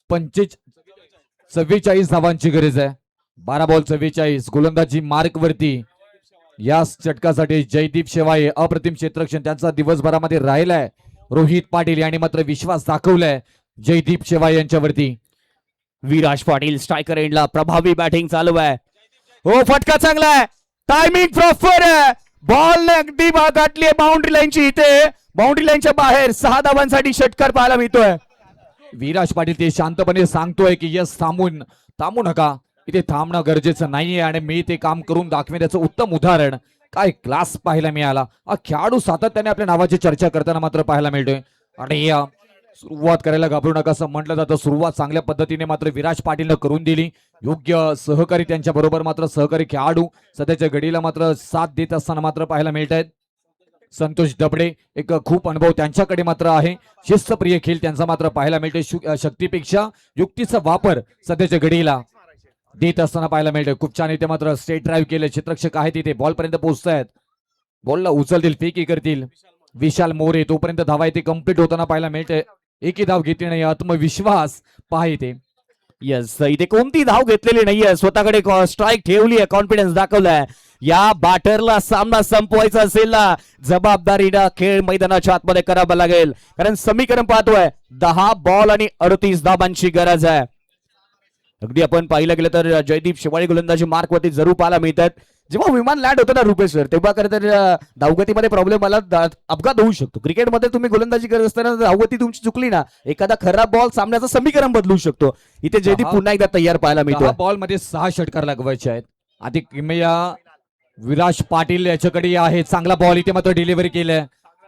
44 धावांची गरज आहे. 12 बॉल 44 गोलंदाजी मार्क वरती. या षटकासाठी जयदीप शेवाळे अप्रतिम क्षेत्ररक्षण त्यांचा दिवसभरामध्ये राहिलाय. रोहित पाटील यांनी मात्र विश्वास दाखवलाय जयदीप शेवाळे यांच्यावरती. विराज पाटील स्ट्रायकर एंडला प्रभावी बॅटिंग चालू आहे. हो फटका चांगला आहे. टायमिंग प्रॉपर आहे. बॉल अगदी गाठली आहे बाउंड्री लाईनची. इथे बाउंड्री लाईनच्या बाहेर 6 धावांसाठी षटकार पाहायला मिळतोय. विराज पाटील ते शांतपणे सांगतोय की यस थांबू नका, इथे थांबणं गरजेचं नाहीये आणि मी ते काम करून दाखविण्याचं उत्तम उदाहरण. काय क्लास पाहायला मिळाला. खेळाडू सातत्याने आपल्या नावाची चर्चा करताना मात्र पाहायला मिळतोय. आणि सुरुवात करायला घाबरू नका असं म्हटलं जातं. सुरुवात चांगल्या पद्धतीने मात्र विराज पाटीलनं करून दिली. योग्य सहकारी त्यांच्या बरोबर मात्र सहकारी खेळाडू सध्याच्या घडीला मात्र साथ देत असताना मात्र पाहायला मिळत आहेत. संतोष दबडे एक खूप अनुभव त्यांच्याकडे मात्र आहे. शिस्तप्रिय खेळ त्यांचा मात्र पाहायला मिळते. शक्तीपेक्षा युक्तीचा वापर सध्याच्या घडीला देत असताना पाहायला मिळते. खूप छान इथे मात्र स्ट्रेट ड्राईव्ह केले. क्षेत्ररक्षक आहे तिथे बॉल पर्यंत पोहोचतायत. बॉलला उचलतील, फेकी करतील. विशाल मोरे तोपर्यंत धावा इथे कंप्लीट होताना पाहायला मिळते. एकही धाव घेतली नाही आत्मविश्वास पहा इथे. येस, इथे कोणती धाव घेतलेली नाहीये, स्वतःकडे स्ट्राईक ठेवली आहे, कॉन्फिडन्स दाखवलाय. या बॅटरला सामना संपवायचा असेल ना, जबाबदारीनं खेळ मैदानाच्या आतमध्ये करावा लागेल, कारण समीकरण पाहतोय 10 बॉल आणि 38 धावांची गरज आहे. अगदी आपण पाहिलं गेलं तर जयदीप शेवाळी गोलंदाजी मार्कवरती जरूर पाहायला मिळतात. जेव्हा विमान लँड होतं ना रुपेश सर, तेव्हा खरं तर धावगतीमध्ये प्रॉब्लेम आला, अपघात होऊ शकतो. क्रिकेटमध्ये तुम्ही गोलंदाजी करत असताना धावगती तुमची चुकली ना, एखादा खराब बॉल सामन्याचं समीकरण बदलू शकतो. इथे जयदीप पुन्हा एकदा तयार पाहायला मिळतो. बॉल मध्ये 6 षटकार लगवायचे आहेत. अधिक किमया विराज पाटील याच्याकडे आहे. चांगला बॉल इथे मात्र डिलिव्हरी केलाय.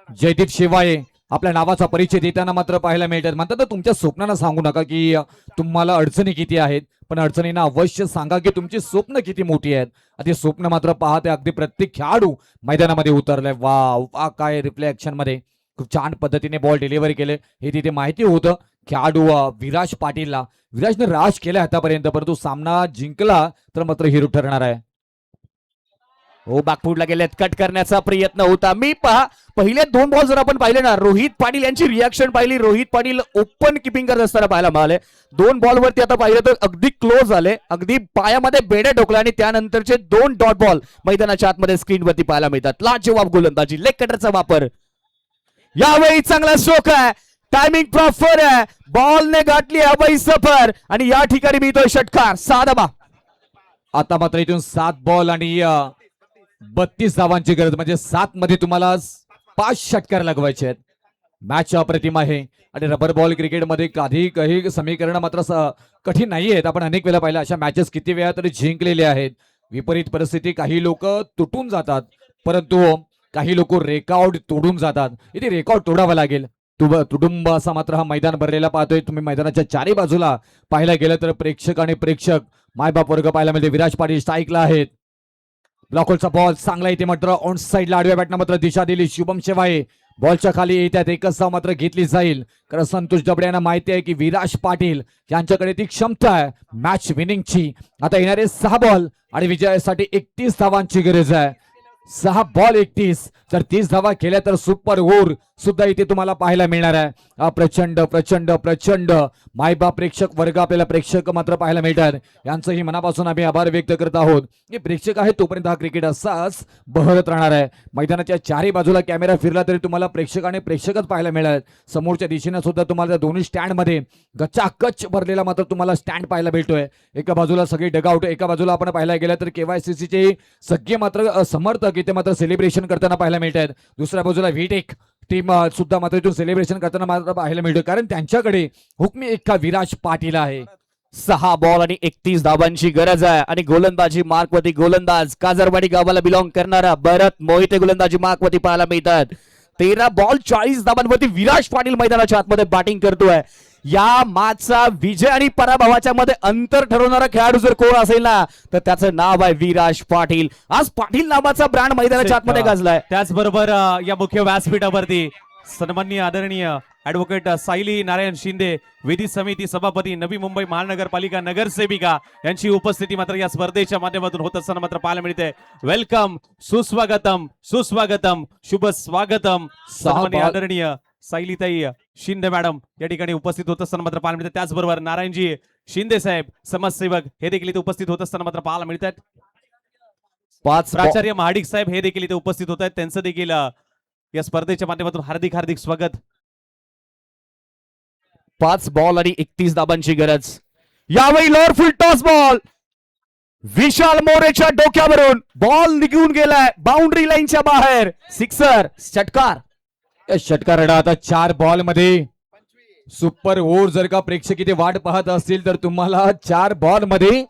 जयदीप शेवाळे आपल्या नावाचा परिचय देताना मात्र पाहायला मिळतात. म्हणतात ना, तुमच्या स्वप्नांना सांगू नका की तुम्हाला अडचणी किती आहेत, पण अडचणींना अवश्य सांगा की तुमची स्वप्न किती मोठी आहेत. ते स्वप्न मात्र पाहते अगदी प्रत्येक खेळाडू मैदानामध्ये उतरलाय. वा वा, काय रिप्ले ऍक्शन मध्ये खूप छान पद्धतीने बॉल डिलिव्हरी केले. हे तिथे माहिती होतं खेळाडू विराज पाटीलला. विराजने राज केलाय आतापर्यंत, परंतु सामना जिंकला तर मात्र हिरो ठरणार आहे. हो, बॅकफूटला गेलेत, कट करण्याचा प्रयत्न होता. मी पहा पहिले 2 बॉल जर आपण पाहिले ना, रोहित पाटील यांची रिॲक्शन पाहिली, रोहित पाटील ओपन किपिंग करत असताना पाहायला मिळाले. 2 बॉलवरती आता पाहिलं तर अगदी क्लोज आले, अगदी पायामध्ये बेड्या ठोकल्या आणि त्यानंतरचे 2 डॉट बॉल मैदानाच्या आतमध्ये स्क्रीनवरती पाहायला मिळतात. लाजवाब गोलंदाजी, लेग कटरचा वापर. यावेळी चांगला स्ट्रोक आहे, टायमिंग प्रॉपर आहे, बॉलने गाठली हवाई सफर आणि या ठिकाणी मिळतोय षटकार. 6 धावा. आता मात्र इथून 7 बॉल आणि 32 धावांची गरज, म्हणजे 7 मध्ये तुम्हाला 5 षटकार लगवायचे आहेत. मॅच अप्रतिम आहे आणि रबर बॉल क्रिकेटमध्ये काही समीकरण मात्र कठीण नाही आहेत. आपण अनेक वेळा पाहिलं अशा मॅचेस किती वेळा तरी जिंकलेले आहेत. विपरीत परिस्थिती, काही लोक तुटून जातात, परंतु काही लोक रेकॉर्ड तोडून जातात. इथे रेकॉर्ड तोडावा लागेल. तुडुंब असा मात्र हा मैदान भरलेला पाहतोय. तुम्ही मैदानाच्या चारी बाजूला पाहायला गेलं तर प्रेक्षक आणि प्रेक्षक मायबाप वर्ग पाहायला मिळते. विराज पाटील स्ट्राईकला आहेत. ब्लॉकचा बॉल चांगला इथे मात्र ऑन साईडला आडव्या बॅटनं मात्र दिशा दिली. शुभम शेवाळे बॉलच्या खाली येतात. एकच धाव मात्र घेतली जाईल, कारण संतोष दबडे यांना माहिती आहे की विराज पाटील यांच्याकडे ती क्षमता आहे मॅच विनिंगची. आता येणारे 6 बॉल आणि विजयासाठी 31 धावांची गरज आहे. 6 बॉल 31, जर 30 धावा केल्या तर सुपर ओव्हर सुद्धा इथे तुम्हाला पाहायला मिळणार आहे. प्रचंड प्रचंड प्रचंड मायबाप प्रेक्षक वर्ग आपल्याला प्रेक्षक मात्र पाहायला मिळतात. यांचंही मनापासून आम्ही आभार व्यक्त करत आहोत. हे प्रेक्षक आहेत तोपर्यंत हा क्रिकेट असाच बहरत राहणार आहे. मैदानाच्या चारही बाजूला कॅमेरा फिरला तरी तुम्हाला प्रेक्षक आणि प्रेक्षकच पाहायला मिळतात. समोरच्या दिशेने सुद्धा तुम्हाला दोन्ही स्टँड मध्ये गच्चाकच भरलेला मात्र तुम्हाला स्टँड पाहायला भेटतोय. एका बाजूला सगळी डगआउट, एका बाजूला आपण पाहायला गेलं तर KYCC चे सगळे मात्र समर्थक इथे मात्र सेलिब्रेशन करताना पाहायला मिळतात. दुसऱ्या बाजूला व्हीटेक टीम सुद्धा मात्र इथून सेलिब्रेशन करताना मात्र पाहायला मिळतो, कारण त्यांच्याकडे हुकमी एक्का विराज पाटील आहे. 6 बॉल आणि 31 धावांची गरज आहे आणि गोलंदाजी मार्कवरती गोलंदाज काजरवाडी गावाला बिलॉंग करणारा भरत मोहिते गोलंदाजी मार्कवरती पाहायला मिळतात. 13 बॉल 40 धावांवरती विराज पाटील मैदानाच्या आतमध्ये बॅटिंग करतोय. या मॅचचा विजय आणि पराभवाच्या मध्ये अंतर ठरवणारा खेळाडू जर कोण असेल ना, तर त्याचं नाव आहे विराज पाटील. आज पाटील नावाचा ब्रँड मैदानाच्या आतमध्ये गाजलाय. त्याचबरोबर या मुख्य व्यासपीठावरती सन्माननीय आदरणीय ऍडव्होकेट सायली नारायण शिंदे, विधी समिती सभापती, नवी मुंबई महानगरपालिका नगरसेविका यांची उपस्थिती मात्र या स्पर्धेच्या माध्यमातून होत असताना मात्र पाहायला मिळते. वेलकम, सुस्वागतम, सुस्वागतम, शुभ स्वागतम. सन्माननीय आदरणीय सायलीताई शिंदे मॅडम या ठिकाणी उपस्थित होत असताना मात्र पाहायला मिळतात. त्याचबरोबर नारायणजी शिंदे साहेब समाजसेवक हे देखील इथे उपस्थित होत असताना मात्र पाहायला मिळतात. 5 प्राचार्य महाडिक साहेब हे देखील इथे उपस्थित होत आहेत. त्यांचं देखील या स्पर्धेच्या माध्यमातून हार्दिक हार्दिक स्वागत. 5 बॉल आणि 31 धाबांची गरज. यावेळी लोअर फुल टॉस बॉल विशाल मोरेच्या डोक्यावरून बॉल निघून गेलाय बाउंड्री लाईनच्या बाहेर. सिक्सर, षटकार. षटकार आता 4 बॉल मध्ये सुपर ओव्हर. जर का प्रेक्षक इथे वाट पाहत असतील तर तुम्हाला 4 बॉल मध्ये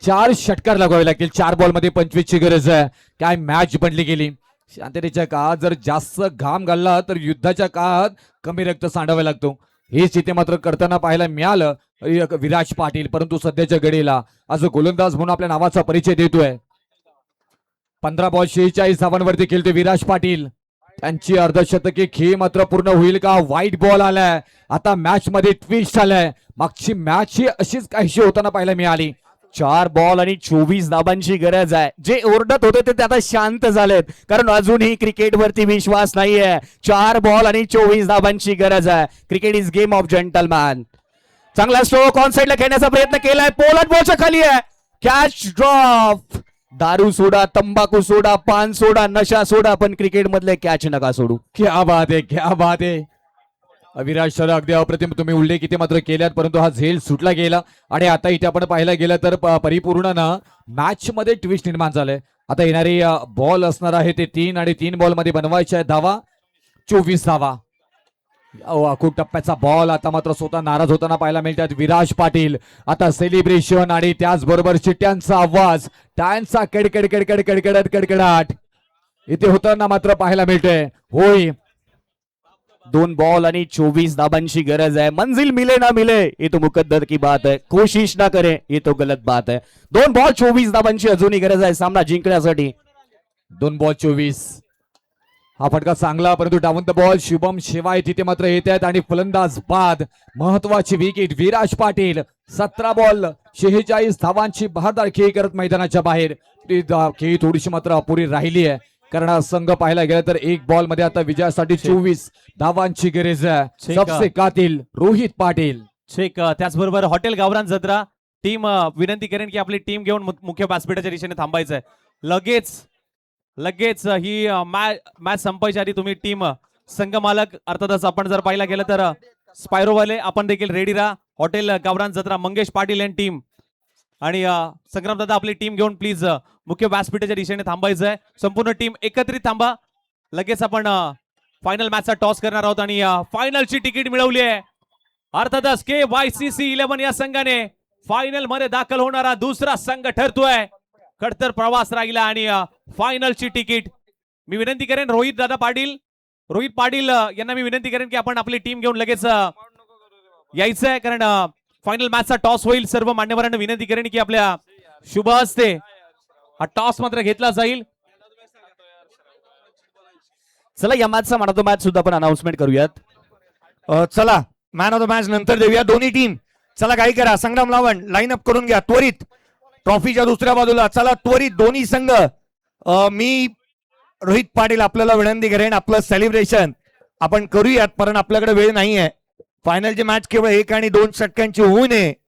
4 षटकार लगवावे लागतील. 4 बॉल मध्ये 25 ची गरज आहे. काय मॅच बनली गेली. शांततेच्या काळात जर जास्त घाम घालला तर युद्धाच्या काळात कमी रक्त सांडावा लागतो. हेच इथे मात्र करताना पाहायला मिळालं विराज पाटील, परंतु सध्याच्या घडीला आज गोलंदाज म्हणून आपल्या नावाचा परिचय देतोय. 15 बॉल 46 धावांवरती खेळतोय विराज पाटील. त्यांची अर्धशतकी खेळ मात्र पूर्ण होईल का. व्हाईट बॉल आलाय. आता मॅच मध्ये ट्विस्ट आलाय. मागची मॅच ही अशीच काहीशी होताना पाहायला मिळाली. 4 बॉल आणि 24 धाबांची गरज आहे. जे ओरडत होते ते आता शांत झालेत, कारण अजूनही क्रिकेटवरती विश्वास नाहीये. 4 बॉल आणि 24 धाबांची गरज आहे. Cricket is game of gentleman. चांगला स्ट्रोक ऑन साइडला खेळण्याचा प्रयत्न केलाय. पोलंड बॉलच्या खाली आहे. Catch drop. दारू सोडा, तंबाखू सोडा, पान सोडा, नशा सोडा, पण क्रिकेट मधले कॅच नका सोडू. क्या बात आहे, क्या बात आहे. अविराज सर अगदी अप्रतिम तुम्ही उल्लेख इथे मात्र केल्यात, परंतु हा झेल सुटला गेला आणि आता इथे आपण पाहायला गेलं तर परिपूर्ण ना मॅच मध्ये ट्विस्ट निर्माण झालंय. आता येणारी बॉल असणार आहे ते 3 आणि 3 बॉल मध्ये बनवायचे आहे धावा. 24 धावा. अखूट टप्प्याचा बॉल आता मात्र स्वतः नाराज होताना पाहायला मिळतात विराज पाटील. आता सेलिब्रेशन आणि त्याचबरोबर चिट्ट्यांचा आवाज, टाळ्यांचा कडकड कडकड कडकडत कडकडाट इथे होताना मात्र पाहायला मिळतोय. होय, 2 बॉल आणि 24 धाबांची गरज आहे. मंजिल मिले ना मिले ये तो मुकद्दर की बात है, कोशिश ना करे ये तो गलत बात है. 2 बॉल 24 धाबांची अजूनही गरज आहे सामना जिंकण्यासाठी. 2 बॉल 24. हा फटका चांगला, परंतु डाऊन द बॉल शुभम शिवाय तिथे मात्र येत आहेत आणि फलंदाज बाद. महत्वाची विकेट विराज पाटील. 17 बॉल 46 धावांची बहारदार खेळी करत मैदानाच्या बाहेर. ती खेळी थोडीशी मात्र अपुरी राहिली आहे, कारण हा संघ पाहायला गेला तर 1 बॉल मध्ये आता विजयासाठी 24 धावांची गरज आहे. ठीक. सबसे कातिल रोहित पाटील. ठीक. त्याचबरोबर हॉटेल गावरान जत्रा टीम विनंती करेन की आपली टीम घेऊन मुख्य व्यासपीठाच्या दिशेने थांबायचं आहे. लगेच ही मॅच संपायच्या आधी तुम्ही टीम संघ मालक अर्थातच आपण जर पाहिला गेलं तर स्पायरोवाले आपण देखील रेडी राहा. हॉटेल गावरान जत्रा मंगेश पाटील यांनी टीम आणि संग्राम दादा आपली टीम घेऊन प्लीज मुख्य व्यासपीठाच्या दिशेने थांबायचं आहे. संपूर्ण टीम एकत्रित थांबा. लगेच आपण फायनल मॅचचा टॉस करणार आहोत आणि फायनलची तिकीट मिळवली आहे. अर्थातच KYCC 11 या संघाने फायनल मध्ये दाखल होणारा दुसरा संघ ठरतोय. खडतर प्रवास राहिला आणि फायनलची तिकीट मी विनंती करेन रोहित पाटील यांना मी विनंती करेन की आपण आपली टीम घेऊन लगेच यायचं आहे, कारण फायनल मॅचचा टॉस होईल. सर्व मान्यवरांना विनंती करेन की आपल्या शुभ हस्ते हा टॉस मात्र घेतला जाईल. चला या मॅचचा मॅन ऑफ द मॅच सुद्धा आपण अनाउन्समेंट करूयात. चला मॅन ऑफ द मॅच नंतर देऊया. दोन्ही टीम चला काही करा. संग्राम लावण लाईन अप करून घ्या त्वरित. ट्रॉफीच्या दुसऱ्या बाजूला चला त्वरित दोन्ही संघ. मी रोहित पाटील आपल्याला विनंती करेन आपलं सेलिब्रेशन आपण करूयात, कारण आपल्याकडे वेळ नाहीये. फायनलची मॅच केवळ 1 आणि 2 षटकांची होऊ नये